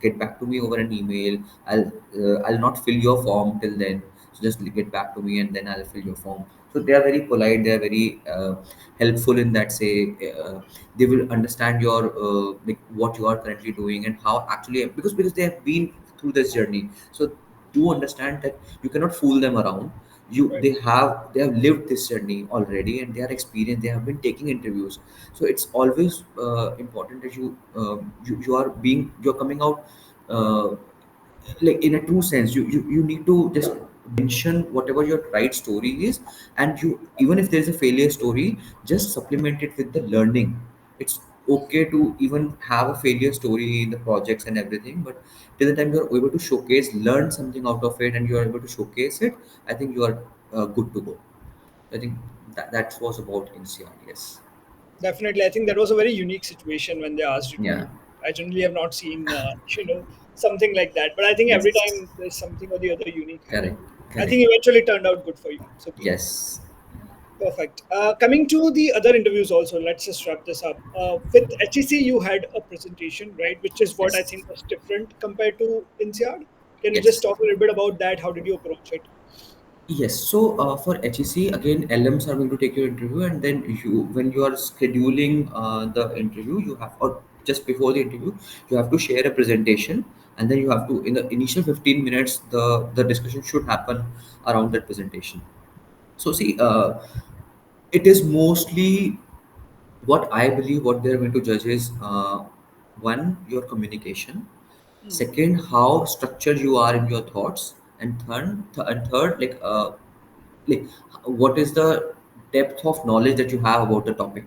get back to me over an email. I'll not fill your form till then, so just get back to me and then I'll fill your form. So they are very polite, they are very helpful in that say. They will understand your like what you are currently doing and how actually, because they have been through this journey. So do understand that you cannot fool them around. You Right. They have lived this journey already, and they are experienced, they have been taking interviews. So it's always important that you are being, you're coming out like in a true sense. You need to just mention whatever your right story is, and you, even if there's a failure story, just supplement it with the learning. It's okay to even have a failure story in the projects and everything, but till the time you're able to showcase, learn something out of it, and you are able to showcase it, I think you are good to go. I think that was about NCR. Yes. Definitely, I think that was a very unique situation when they asked you to Yeah. I generally have not seen something like that. But I think every Yes. time there's something or the other unique Correct. happening. I Correct. think eventually turned out good for you. So good. Yes. Perfect. Coming to the other interviews also, let's just wrap this up. With HEC, you had a presentation, right? Which is what I Yes. think was different compared to INSEAD. Can you just Yes. talk a little bit about that? How did you approach it? Yes. So for HEC, again, LMs are going to take your interview, and then when you are scheduling the interview, you have, or just before the interview, you have to share a presentation, and then you have to, in the initial 15 minutes, the discussion should happen around that presentation. So see, it is mostly what I believe what they're going to judge is one, your communication, second, how structured you are in your thoughts, and third, like what is the depth of knowledge that you have about the topic.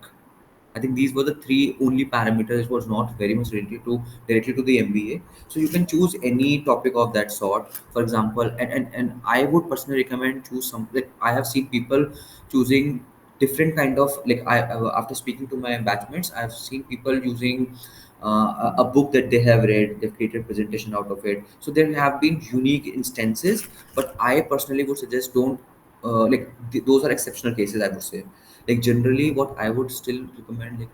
I think these were the three only parameters. It was not very much related to directly to the MBA. So you can choose any topic of that sort. For example, and I would personally recommend choose some. Like I have seen people choosing different kind of, like I after speaking to my batchmates, I have seen people using a book that they have read. They've created presentation out of it. So there have been unique instances, but I personally would suggest don't those are exceptional cases, I would say. Like generally what I would still recommend, like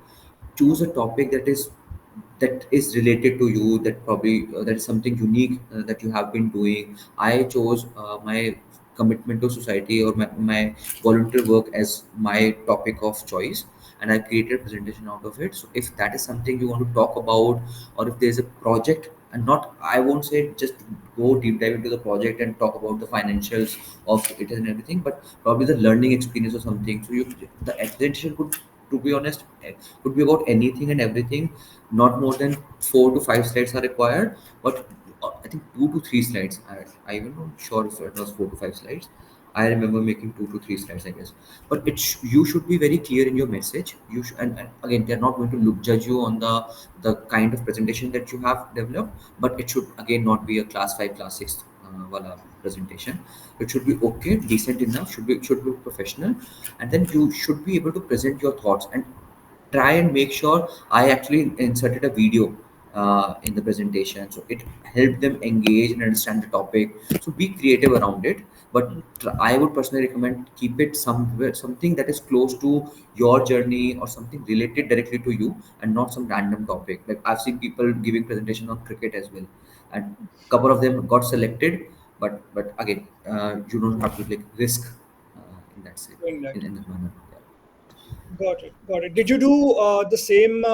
choose a topic that is related to you, that probably that is something unique that you have been doing. I chose my commitment to society, or my volunteer work as my topic of choice, and I created a presentation out of it. So if that is something you want to talk about, or if there's a project, and not, I won't say just go deep dive into the project and talk about the financials of it and everything, but probably the learning experience or something. So you, the presentation could, to be honest, could be about anything and everything. Not more than 4 to 5 slides are required, but I think 2 to 3 slides. I even not sure if it was 4 to 5 slides. I remember making 2 to 3 slides, I guess. But you should be very clear in your message. And again, they're not going to judge you on the kind of presentation that you have developed, but it should again not be a class 5, class 6 wala presentation. It should be okay, decent enough, should be professional, and then you should be able to present your thoughts, and try and make sure. I actually inserted a video in the presentation, so it helped them engage and understand the topic. So be creative around it, but I would personally recommend keep it somewhere, something that is close to your journey, or something related directly to you, and not some random topic. Like I've seen people giving presentation on cricket as well, and couple of them got selected, but again, you don't have to like risk in that sense, Doing that. in that manner. Yeah. Got it. Got it. Did you do the same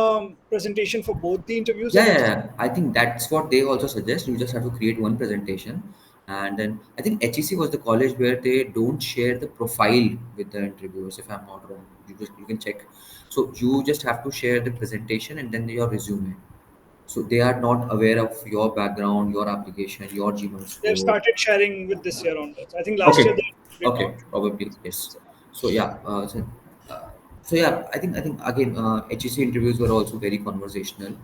presentation for both the interviews Yeah, and yeah, it's yeah. I think that's what they also suggest. You just have to create one presentation, and then I think HEC was the college where they don't share the profile with the interviewers. If I'm not wrong, you can check. So you just have to share the presentation and then your resume. So they are not aware of your background, your application, your Gmail they've score. started sharing with this year onwards? I think last year Okay. they did not. Okay. Probably yes. So yeah. Uh, so yeah. I think again, HEC interviews were also very conversational.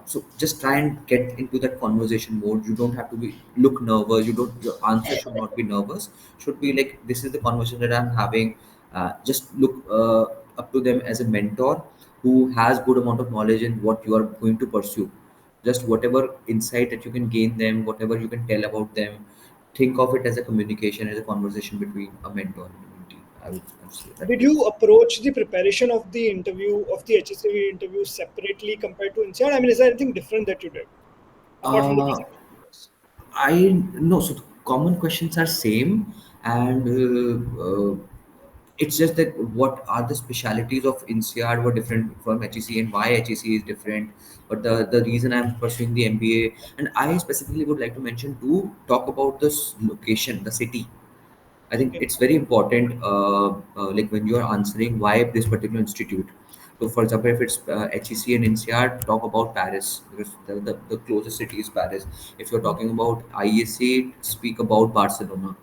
So just try and get into that conversation mode. You don't have to be look nervous. You don't. Your answer should not be nervous. Should be like, this is the conversation that I'm having. Just look up to them as a mentor who has good amount of knowledge in what you are going to pursue. Just whatever insight that you can gain them, whatever you can tell about them, think of it as a communication, as a conversation between a mentor and a mentee. I would say that Did way. you approach the preparation of the interview of the HSCV interview separately compared to INSEAD? I mean, is there anything different that you did apart from the Uh, presentation? Of course? I no. So the common questions are same, and it's just that what are the specialities of INSEAD were different from HEC, and why HEC is different. But the reason I'm pursuing the MBA, and I specifically would like to mention to talk about this location, the city. I think Okay. it's very important, like when you are answering why this particular institute. So, for example, if it's HEC and INSEAD, talk about Paris, because the closest city is Paris. If you're talking about IESE, speak about Barcelona,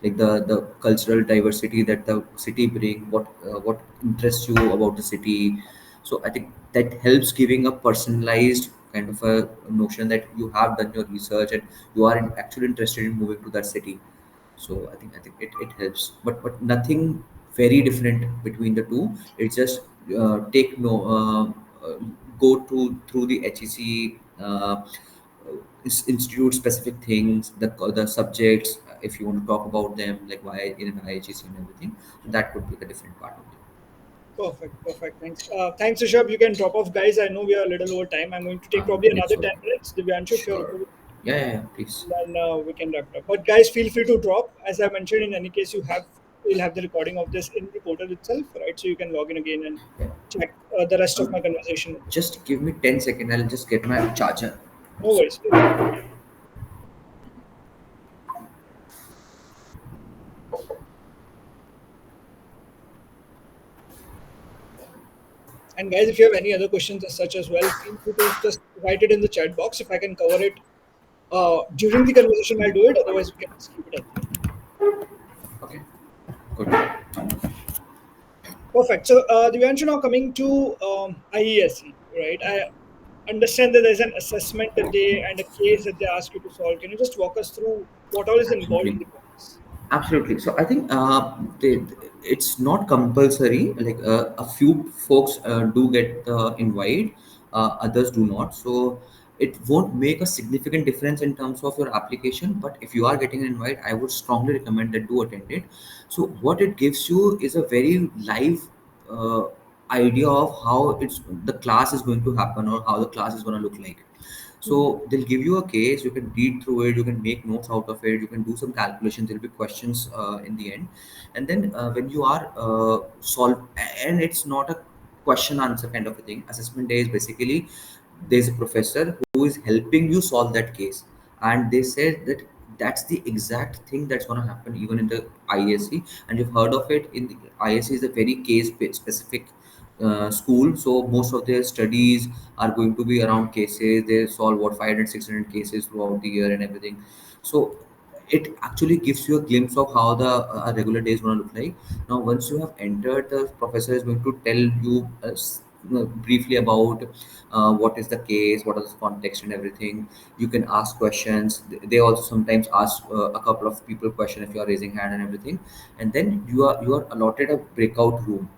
like the cultural diversity that the city bring, what interests you about the city. So I think that helps giving a personalized kind of a notion that you have done your research and you are actually interested in moving to that city. So I think it helps, but nothing very different between the two. It's just take no go through the HEC institute specific things, the subjects, if you want to talk about them, like why in IHEC and everything. So that could be the different part of it. Perfect, perfect. Thanks. Thanks, Rishabh. You can drop off, guys. I know we are a little over time. I'm going to take probably It's another so 10 minutes. Divyanshu, if you're okay sure. with Yeah, yeah, yeah, please. then we can wrap it up. But guys, feel free to drop. As I mentioned, in any case, you'll have the recording of this in the portal itself, right? So you can log in again and Yeah. check the rest of Um, my conversation. just give me 10 seconds. I'll just get my charger. No worries. Take your time. And guys, if you have any other questions as such as well, feel free to just write it in the chat box. If I can cover it during the conversation, I'll do it. Otherwise, we can just keep it at the end. Okay, good. Perfect. So, Divyanshu, now coming to IESE, right? I understand that there's an assessment that they and a case that they ask you to solve. Can you just walk us through what all is involved in Absolutely. the process? Absolutely. So I think it's not compulsory. Like a few folks do get the invite, others do not. So it won't make a significant difference in terms of your application. But if you are getting an invite, I would strongly recommend that do attend it. So what it gives you is a very live uh, idea of how the class is going to happen or how the class is going to look like. Mhm. So they'll give you a case, you can read through it, you can make notes out of it, you can do some calculations, there'll be questions in the end. And then when you are solve, and it's not a question answer kind of a thing. Assessment day is basically there's a professor who is helping you solve that case. And they said that that's the exact thing that's going to happen even in the ISE. And you've heard of it in the ISE is a very case specific school, so most of their studies are going to be around cases. They solve what 500 600 cases throughout the year and everything. So it actually gives you a glimpse of how the regular day is going to look like. Now once you have entered, the professor is going to tell you briefly about what is the case, what is the context and everything. You can ask questions. They also sometimes ask a couple of people question if you are raising hand and everything. And then you are allotted a breakout room.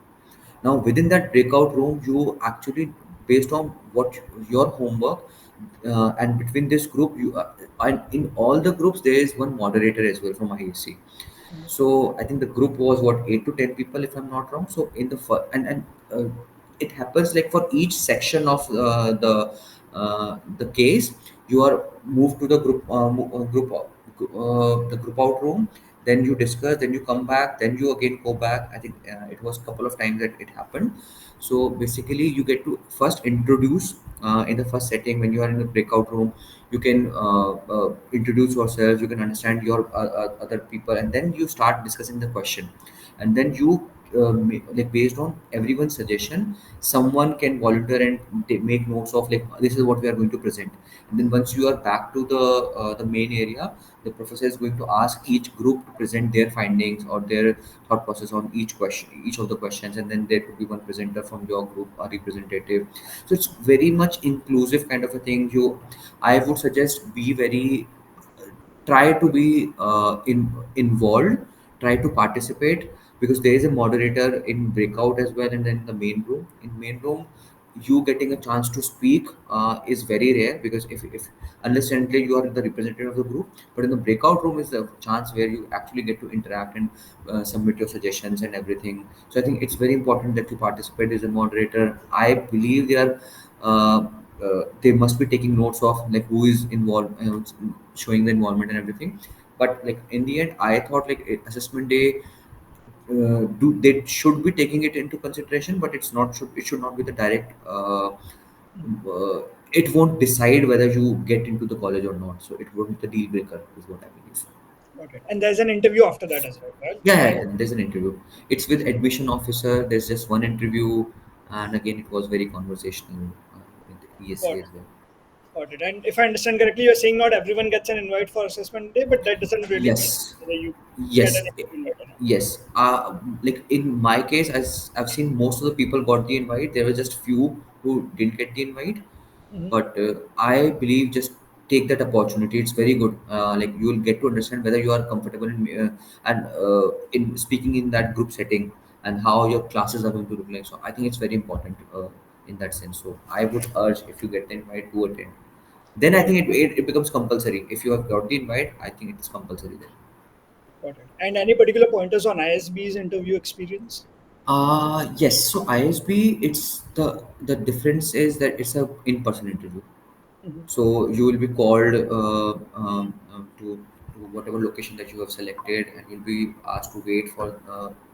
Now within that breakout room, you actually, based on what your homework, and between this group, and in all the groups there is one moderator as well from IEC. So I think the group was what 8 to 10 people, if I'm not wrong. So in the and it happens like for each section of the case, you are moved to the the group out room. Then you discuss, then you come back, then you again go back. I think it was a couple of times that it happened. So basically, you get to first introduce in the first setting when you are in the breakout room. You can introduce yourself, you can understand your other people, and then you start discussing the question. And then you like based on everyone's suggestion, someone can volunteer and make notes of like this is what we are going to present. And then once you are back to the main area, the professor is going to ask each group to present their findings or their thought process on each question, each of the questions. And then there could be one presenter from your group, a representative. So it's very much inclusive kind of a thing. I would suggest be very, try to be involved, try to participate, because there is a moderator in breakout as well. And then the main room, in main room, you getting a chance to speak is very rare, because if unless and until you are the representative of the group. But in the breakout room is the chance where you actually get to interact and submit your suggestions and everything. So I think it's very important that you participate as a moderator. I believe they must be taking notes of like who is involved, showing the involvement and everything. But like in the end, I thought like assessment day, do they should be taking it into consideration, but it should not be the direct. It won't decide whether you get into the college or not. So it won't be the deal breaker, is what I believe. Got it. And there's an interview after that as well, right? Yeah, yeah, yeah, there's an interview. It's with admission officer. There's just one interview, and again, it was very conversational with the Got ESC it. as well. Got it. And if I understand correctly, you're saying not everyone gets an invite for assessment day, but that doesn't really mean Yes, whether you get an yes, invite or not. yes. Like in my case, as I've seen, most of the people got the invite. There were just few who didn't get the invite. Mhm. But I believe just take that opportunity. It's very good. Like you will get to understand whether you are comfortable in speaking in that group setting, and how your classes are going to look like. So I think it's very important in that sense. So I would urge, if you get the invite, to attend. Then I Got it. think it becomes compulsory. If you have got the invite, I think it is compulsory then. Got it. And any particular pointers on ISB's interview experience? Yes. So ISB, it's the difference is that it's a in-person interview. Mhm. So you will be called to whatever location that you have selected, and you'll be asked to wait for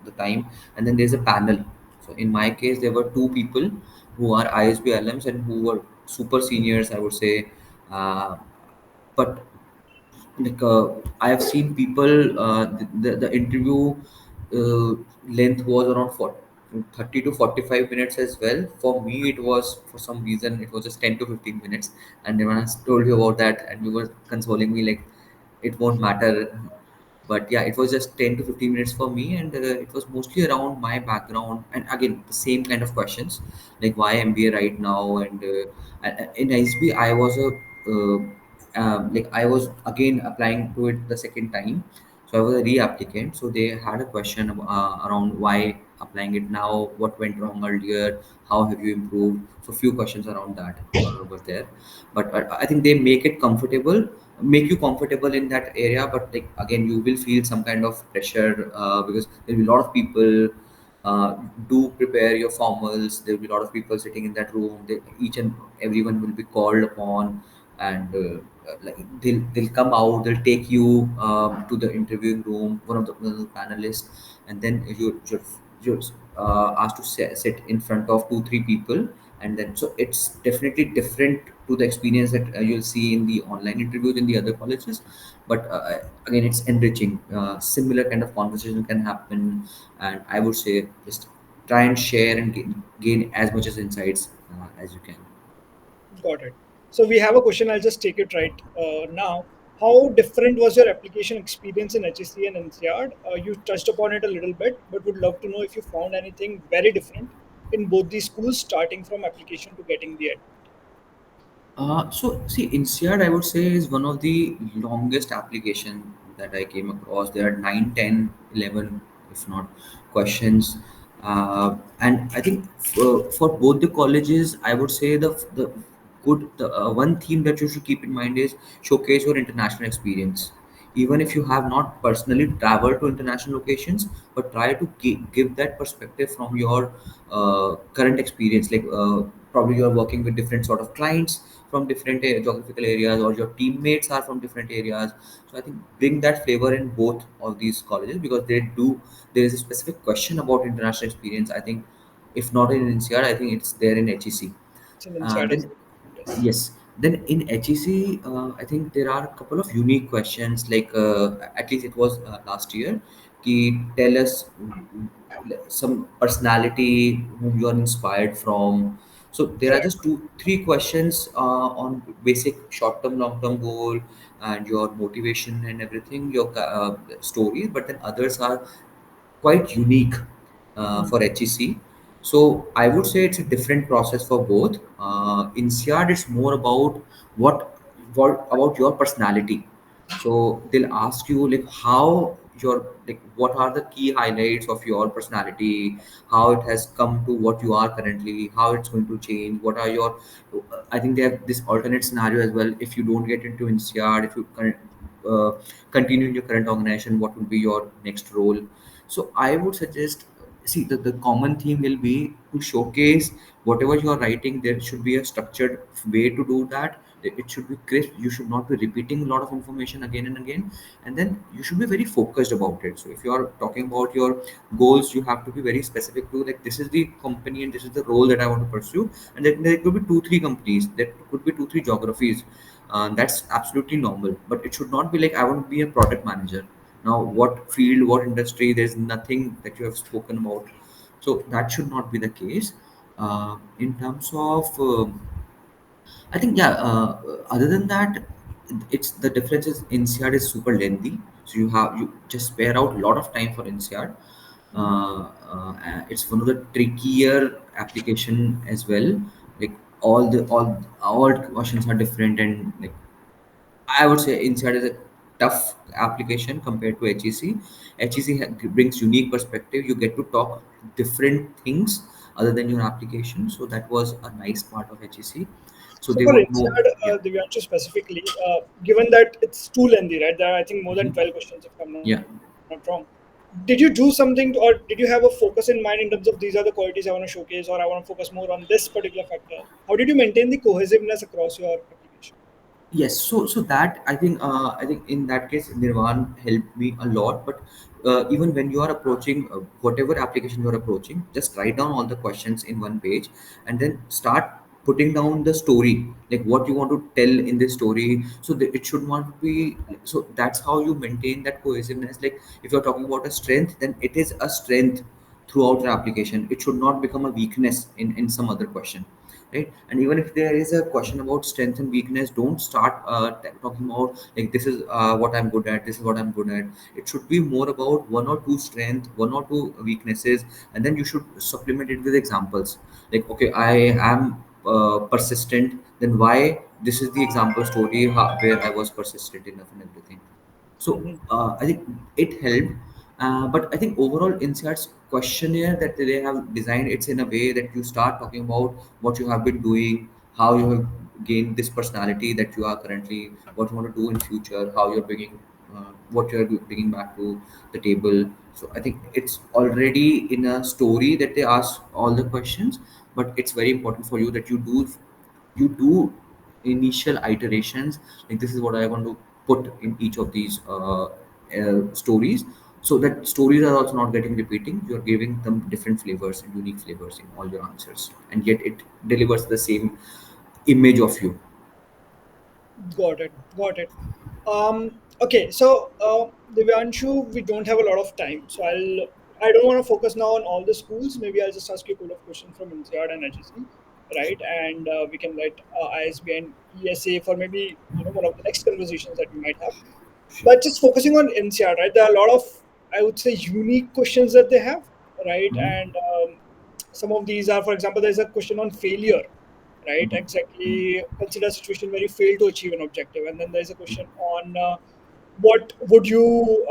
the time. And then there's a panel. So in my case, there were two people who are ISB alums and who were super seniors, I would say. Uh, but I have seen people, the interview length was around 30 to 45 minutes as well. For me, it was, for some reason, it was just 10 to 15 minutes. And then when I told you about that, and you were consoling me like it won't matter, but yeah, it was just 10 to 15 minutes for me, and it was mostly around my background, and again the same kind of questions, like why MBA right now. And in ISB I was a like I was again applying to it the second time, so I was a re-applicant. So they had a question around why applying it now, what went wrong earlier, how have you improved. So few questions around that were there. But I think they make you comfortable in that area. But like again, you will feel some kind of pressure because there will be a lot of people. Do prepare your formals. There will be a lot of people sitting in that room. Each and everyone will be called upon, and like they'll come out. They'll take you to the interviewing room, one of the panelists, and then you're asked to sit in front of two three people. And then so it's definitely different to the experience that you'll see in the online interviews in the other colleges. But again, it's enriching. Similar kind of conversation can happen, and I would say just try and share and gain as much as insights as you can. Got it. So we have a question. I'll just take it right now. How different was your application experience in HEC and NCR? You touched upon it a little bit, but would love to know if you found anything very different in both these schools, starting from application to getting the admit. So see, INSEAD I would say is one of the longest application that I came across. There are 9, 10, 11, if not, questions. And I think for both the colleges, I would say the one theme that you should keep in mind is showcase your international experience. Even if you have not personally traveled to international locations, but try to give that perspective from your current experience. Like probably you are working with different sort of clients from different geographical areas, or your teammates are from different areas. So I think bring that flavor in both of these colleges, because there is a specific question about international experience. I think if not in NCR, I think it's there in HEC. It's an NCR as Then well. Yes. yes, then in HEC, I think there are a couple of unique questions. Like at least it was last year. Ki tell us some personality whom you are inspired from. So there are Correct. just two, three questions on basic short-term, long-term goal, and your motivation and everything, your stories. But then others are quite unique Mhm. for HEC. So I would say it's a different process for both. INSEAD is more about what what about your personality. So they'll ask you like how your like what are the key highlights of your personality, how it has come to what you are currently, how it's going to change, what are your. I think they have this alternate scenario as well. If you don't get into INSEAD, if you uh, continue in your current organization, what will be your next role? So I would suggest, see, the common theme will be to showcase whatever you are writing. There should be a structured way to do that. It should be crisp. You should not be repeating a lot of information again and again. And then you should be very focused about it. So if you are talking about your goals, you have to be very specific to like this is the company and this is the role that I want to pursue. And then there could be two, three companies. There could be two, three geographies. That's absolutely normal. But it should not be like I want to be a product manager. Now what field, what industry, there's nothing that you have spoken about. So that should not be the case. In terms of I think yeah. Other than that, it's the difference is INSEAD is super lengthy, so you just spare out a lot of time for INSEAD. It's one of the trickier application as well. Like all questions are different, and like I would say INSEAD is a tough application compared to HEC. HEC brings unique perspective. You get to talk different things other than your application. So that was a nice part of HEC. So So they for want to know, INSEAD, yeah. Divyanshu specifically, given that it's too lengthy, right? There are, I think, more than Mhm. 12 questions, if I'm not Yeah. wrong. Did you do something, or did you have a focus in mind in terms of these are the qualities I want to showcase, or I want to focus more on this particular factor? How did you maintain the cohesiveness across your application? Yes, so that I think in that case Nirvan helped me a lot. But even when you are approaching whatever application you are approaching, just write down all the questions in one page, and then start putting down the story, like what you want to tell in this story. So that it should not be, so that's how you maintain that cohesiveness. Like if you're talking about a strength, then it is a strength throughout your application. It should not become a weakness in some other question, right? And even if there is a question about strength and weakness, don't start talking about like this is what I'm good at, this is what I'm good at. It should be more about one or two strength, one or two weaknesses, and then you should supplement it with examples. Like, okay, I am persistent, then why? This is the example story where I was persistent enough and everything. So Hmm. I think it helped. But I think overall INSEAD's questionnaire that they have designed, it's in a way that you start talking about what you have been doing, how you have gained this personality that you are currently, what you want to do in future, how you're bringing, what you're bringing back to the table. So I think it's already in a story that they ask all the questions, but it's very important for you that you do initial iterations, like this is what I want to put in each of these stories, so that stories are also not getting repeating. You're giving them different flavors and unique flavors in all your answers, and yet it delivers the same image of you. Got it. Got it. Okay, so Divyanshu, we don't have a lot of time, so I don't want to focus now on all the schools. Maybe I'll just ask you a couple of questions from INSEAD and HEC, right? And we can let ISB and ESA for maybe one of the next conversations that we might have. Sure. But just focusing on INSEAD, right? There are a lot of, I would say, unique questions that they have, right? Mhm. And some of these are, for example, there's a question on failure, right? Mhm. Mhm. Exactly, consider a situation where you fail to achieve an objective, and then there's a question on what would you,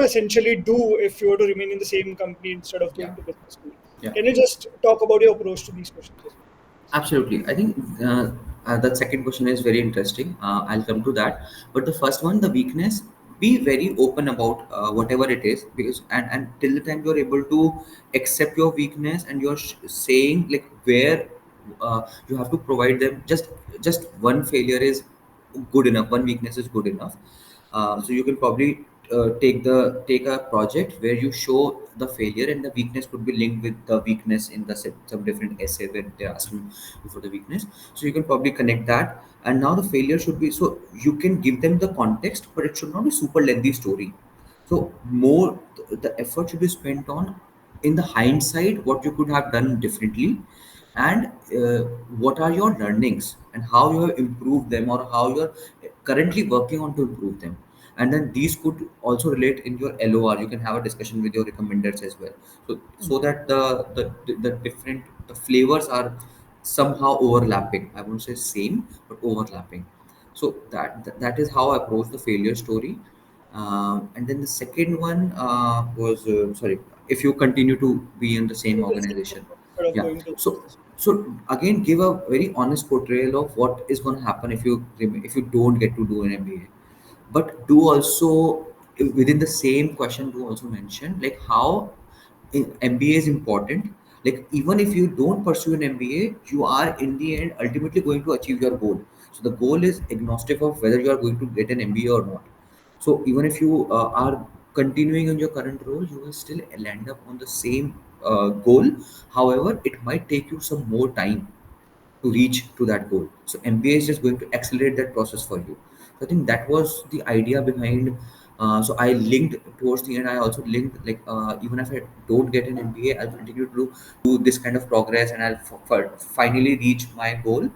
essentially do if you were to remain in the same company instead of Yeah. going to business school. Yeah. Can you just talk about your approach to these questions as well? Absolutely. I think that second question is very interesting. I'll come to that. But the first one, the weakness, be very open about whatever it is, because and till the time you're able to accept your weakness and you're saying like where you have to provide them. Just one failure is good enough. One weakness is good enough. So you can probably take a project where you show the failure, and the weakness could be linked with the weakness in the some different essay where they're asking you for the weakness. So you can probably connect that, and now the failure should be, so you can give them the context, but it should not be super lengthy story. So more the effort should be spent on, in the hindsight, what you could have done differently, and what are your learnings and how you have improved them, or how you're currently working on to improve them. And then these could also relate in your LOR. You can have a discussion with your recommenders as well, so that the different the flavors are somehow overlapping. I won't say same, but overlapping. So that is how I approach the failure story. And then the second one was, sorry, if you continue to be in the same organization. Instead of Yeah. going to So business. so again, give a very honest portrayal of what is going to happen if you don't get to do an MBA. But do also, within the same question, do also mention like how MBA is important. Like even if you don't pursue an MBA, you are in the end ultimately going to achieve your goal. So the goal is agnostic of whether you are going to get an MBA or not. So even if you are continuing in your current role, you will still land up on the same goal. However, it might take you some more time to reach to that goal. So MBA is just going to accelerate that process for you. So I think that was the idea behind. So I linked towards the end. I also linked like even if I don't get an MBA, I'll continue to do this kind of progress, and I'll finally reach my goal.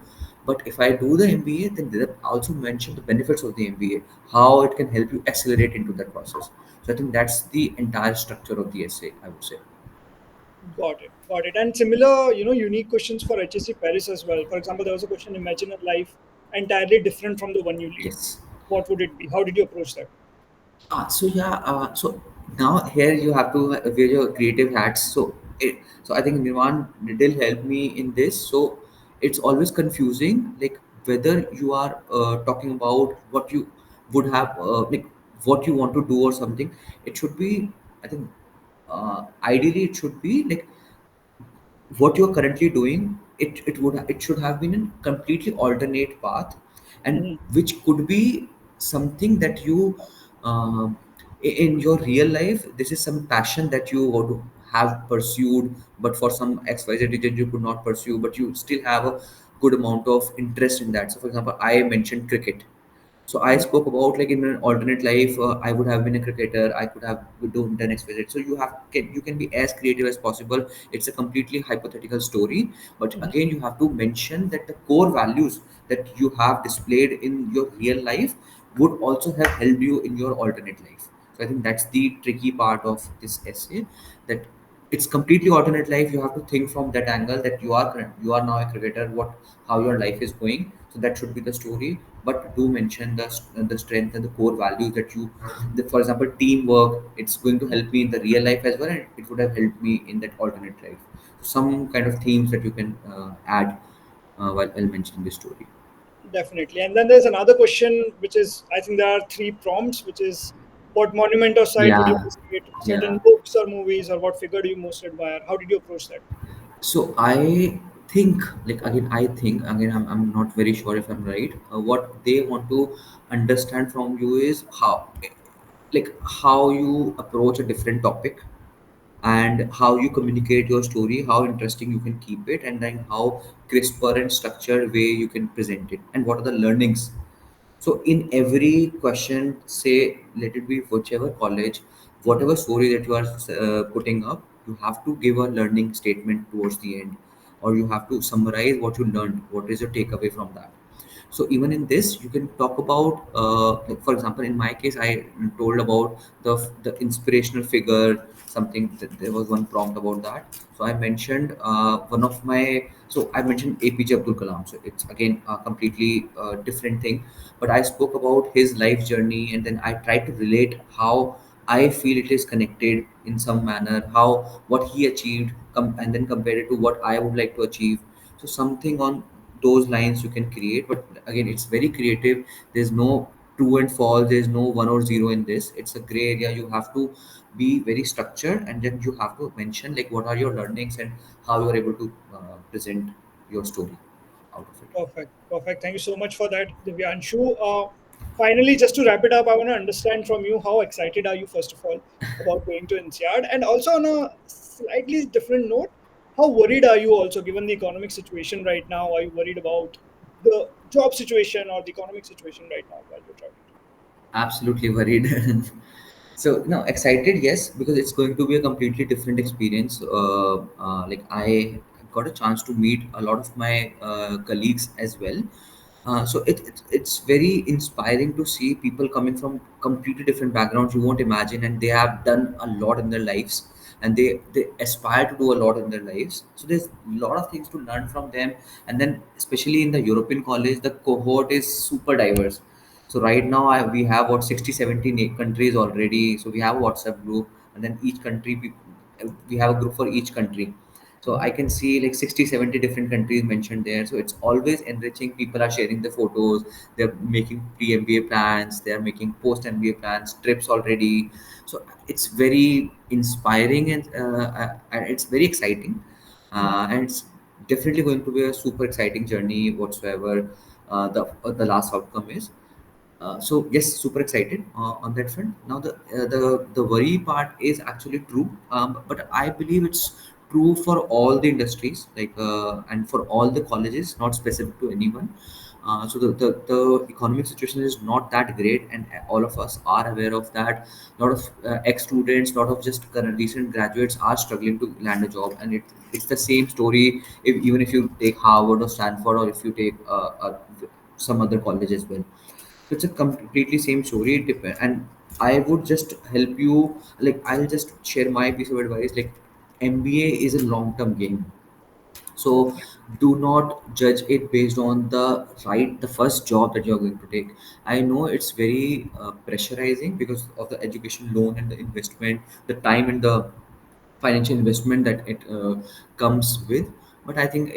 But if I do the MBA, then they also mention the benefits of the MBA, how it can help you accelerate into that process. So I think that's the entire structure of the essay, I would say. Got it. Got it. And similar, unique questions for HEC Paris as well. For example, there was a question: imagine a life entirely different from the one you lead. Yes. What would it be? How did you approach that? So yeah, so now here you have to wear your creative hats. So So I think Nirvan did help me in this. So it's always confusing, like whether you are talking about what you would have, like what you want to do or something. It should be, I think, ideally it should be like what you're currently doing. It should have been a completely alternate path, and Mhm. which could be something that you, um, in your real life, this is some passion that you want to have pursued, but for some xyz reason you could not pursue, but you still have a good amount of interest in that. So for example, I mentioned cricket. So I Mhm. spoke about like in an alternate life, I would have been a cricketer. I could have done X, Y, Z. So you can be as creative as possible. It's a completely hypothetical story, but Mhm. again you have to mention that the core values that you have displayed in your real life would also have helped you in your alternate life. So I think that's the tricky part of this essay, that it's completely alternate life. You have to think from that angle, that you are now a cricketer, what how your life is going. So that should be the story, but do mention the strength and the core values that you, for example, teamwork, it's going to help me in the real life as well, and it would have helped me in that alternate life. So some kind of themes that you can add while mentioning this story. Definitely. And then there's another question, which is, I think there are three prompts, which is what monument or site would you Yeah, visit? Certain yeah. books or movies, or what figure do you most admire? How did you approach that? So I think, like again, I think again, I'm not very sure if I'm right. What they want to understand from you is how, like how you approach a different topic, and how you communicate your story, how interesting you can keep it, and then how crisper and structured way you can present it, and what are the learnings. So in every question, say, let it be whichever college, Mhm. whatever story that you are putting up, you have to give a learning statement towards the end, or you have to summarize what you learned. What is your takeaway from that? So even in this, you can talk about, like for example, in my case, I told about the inspirational figure. Something that there was one prompt about that. So I mentioned one of my. So I mentioned APJ Abdul Kalam. So it's again a completely different thing, but I spoke about his life journey, and then I tried to relate how I feel it is connected in some manner, how what he achieved, and then compare it to what I would like to achieve. So something on those lines you can create, but again, it's very creative. There's no true and false. There's no one or zero in this. It's a gray area. You have to be very structured, and then you have to mention like what are your learnings and how you are able to present your story out of it. Perfect. Perfect. Thank you so much for that, Divyanshu. Finally, just to wrap it up, I want to understand from you, how excited are you, first of all, about going to INSEAD? And also, on a slightly different note, how worried are you also, given the economic situation right now? Are you worried about the job situation or the economic situation right now while you're traveling? Absolutely worried. So no, excited, yes, because it's going to be a completely different experience. Like I got a chance to meet a lot of my colleagues as well. So it's very inspiring to see people coming from completely different backgrounds you won't imagine, and they have done a lot in their lives, and they aspire to do a lot in their lives. So there's a lot of things to learn from them, and then especially in the European college, the cohort is super diverse. So right now we have what 60, 70 countries already. So we have a WhatsApp group, and then each country we have a group for each country. So I can see like 60, 70 different countries mentioned there. So it's always enriching. People are sharing the photos. They're making pre-MBA plans. They're making post-MBA plans, trips already. So it's very inspiring, and it's very exciting. And it's definitely going to be a super exciting journey whatsoever the last outcome is. So yes, super excited on that front. Now the worry part is actually true, but I believe it's true for all the industries, like and for all the colleges, not specific to anyone. So the economic situation is not that great, and all of us are aware of that. A lot of ex-students, lot of just current recent graduates are struggling to land a job, and it's the same story. Even if you take Harvard or Stanford, or if you take some other college as well. So it's a completely same story. It and I would just help you. Like I'll just share my piece of advice. Like MBA is a long-term game. So do not judge it based on the first job that you're going to take. I know it's very pressurizing because of the education loan and the investment, the time and the financial investment that it comes with. But I think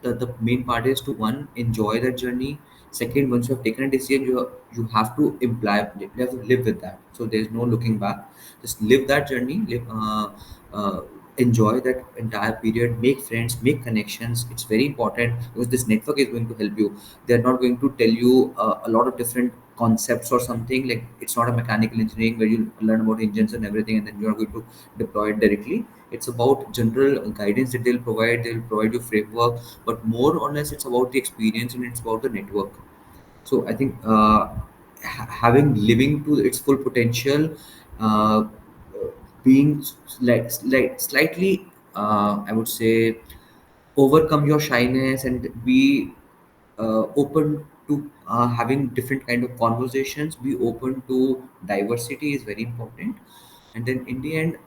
the main part is to one, enjoy that journey. Second, once you have taken a decision, you have to you have to live with that. So there's no looking back. Just live that journey. Uh, Enjoy that entire period. Make friends, make connections. It's very important because this network is going to help you. They're not going to tell you a lot of different concepts or something. Like, it's not a mechanical engineering where you learn about engines and everything and then you're going to deploy it directly. It's about general guidance that they'll provide you framework, but more or less it's about the experience and it's about the network. So I think having living to its full potential, being slightly, I would say, overcome your shyness and be open to having different kind of conversations, be open to diversity is very important. And then in the end,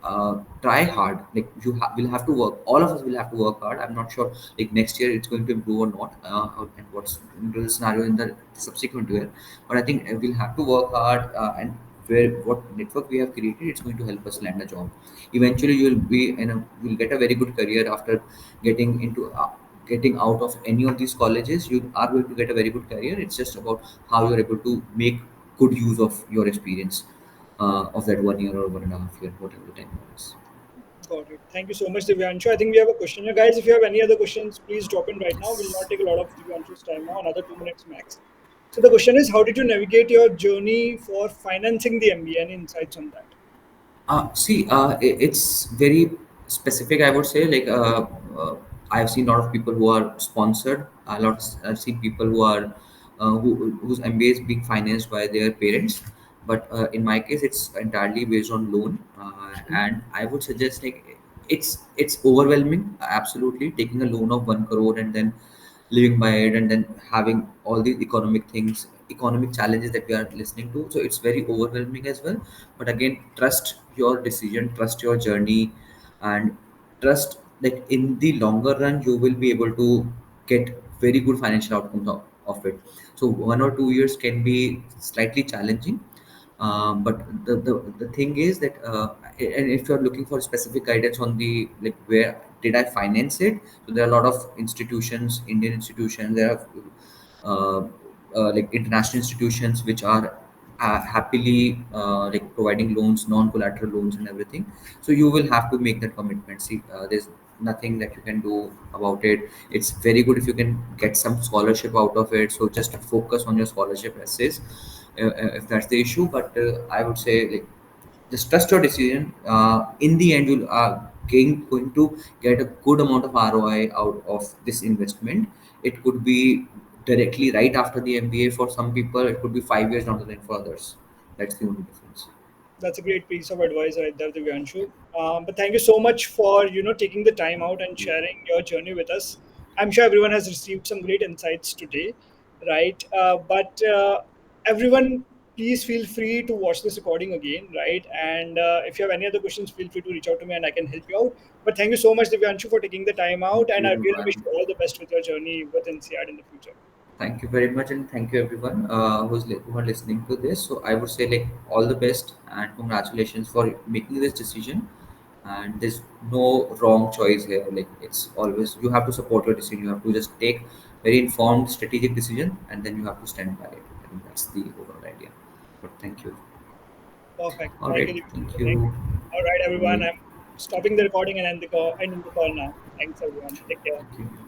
try hard. Like, will have to work, all of us will have to work hard. I'm not sure like next year it's going to improve or not, and what's into the scenario in the subsequent year. But I think we'll have to work hard, and where what network we have created, it's going to help us land a job. Eventually you'll get a very good career after getting into getting out of any of these colleges. You are going to get a very good career. It's just about how you're able to make good use of your experience, of that 1 year or 1.5 year, whatever the time is. Got it. Thank you so much, Divyanshu. I think we have a question here. Guys, if you have any other questions, please drop in right now. We'll not take a lot of Divyanshu's time now, another 2 minutes max. So the question is, how did you navigate your journey for financing the MBA? Any insights on that? See, it's very specific, I would say. Like, I've seen a lot of people who are sponsored. I've seen people who are whose MBA is being financed by their parents. But in my case, it's entirely based on loan. And I would suggest, like, it's overwhelming. Absolutely, taking a loan of 1 crore and then living by it, and then having all these economic challenges that we are listening to. So it's very overwhelming as well. But again, trust your decision, trust your journey, and trust that in the longer run you will be able to get very good financial outcomes of it. So 1 or 2 years can be slightly challenging, but the thing is that, and if you're looking for specific guidance on the, like, where did I finance it, so there are a lot of institutions, Indian institutions. There are uh, like international institutions which are happily like providing loans, non-collateral loans, and everything. So you will have to make that commitment. See, there's nothing that you can do about it. It's very good if you can get some scholarship out of it. So just focus on your scholarship essays, if that's the issue. But I would say, like, just trust your decision. In the end, you'll going to get a good amount of ROI out of this investment. It could be directly right after the MBA for some people. It could be 5 years down the line for others. That's the only difference. That's a great piece of advice right there, Divyanshu. But thank you so much for taking the time out and sharing your journey with us. I'm sure everyone has received some great insights today, right? But everyone, please feel free to watch this recording again, right? And if you have any other questions, feel free to reach out to me and I can help you out. But thank you so much, Divyanshu, for taking the time out, and I You, really wish you all the best with your journey with INSEAD in the future. thank you very much, and thank you everyone who are listening to this. So I would say, like, all the best and congratulations for making this decision. And there's no wrong choice here. Like, it's always, you have to support your decision. You have to just take very informed, strategic decision, and then you have to stand by it. I think that's the overall idea. But thank you. Perfect. All Thank you, right, Divyanshu. thank Thank you. you. All right, Bye. everyone. I'm stopping the recording and ending the call now. Thanks, everyone. Take care. Thank you.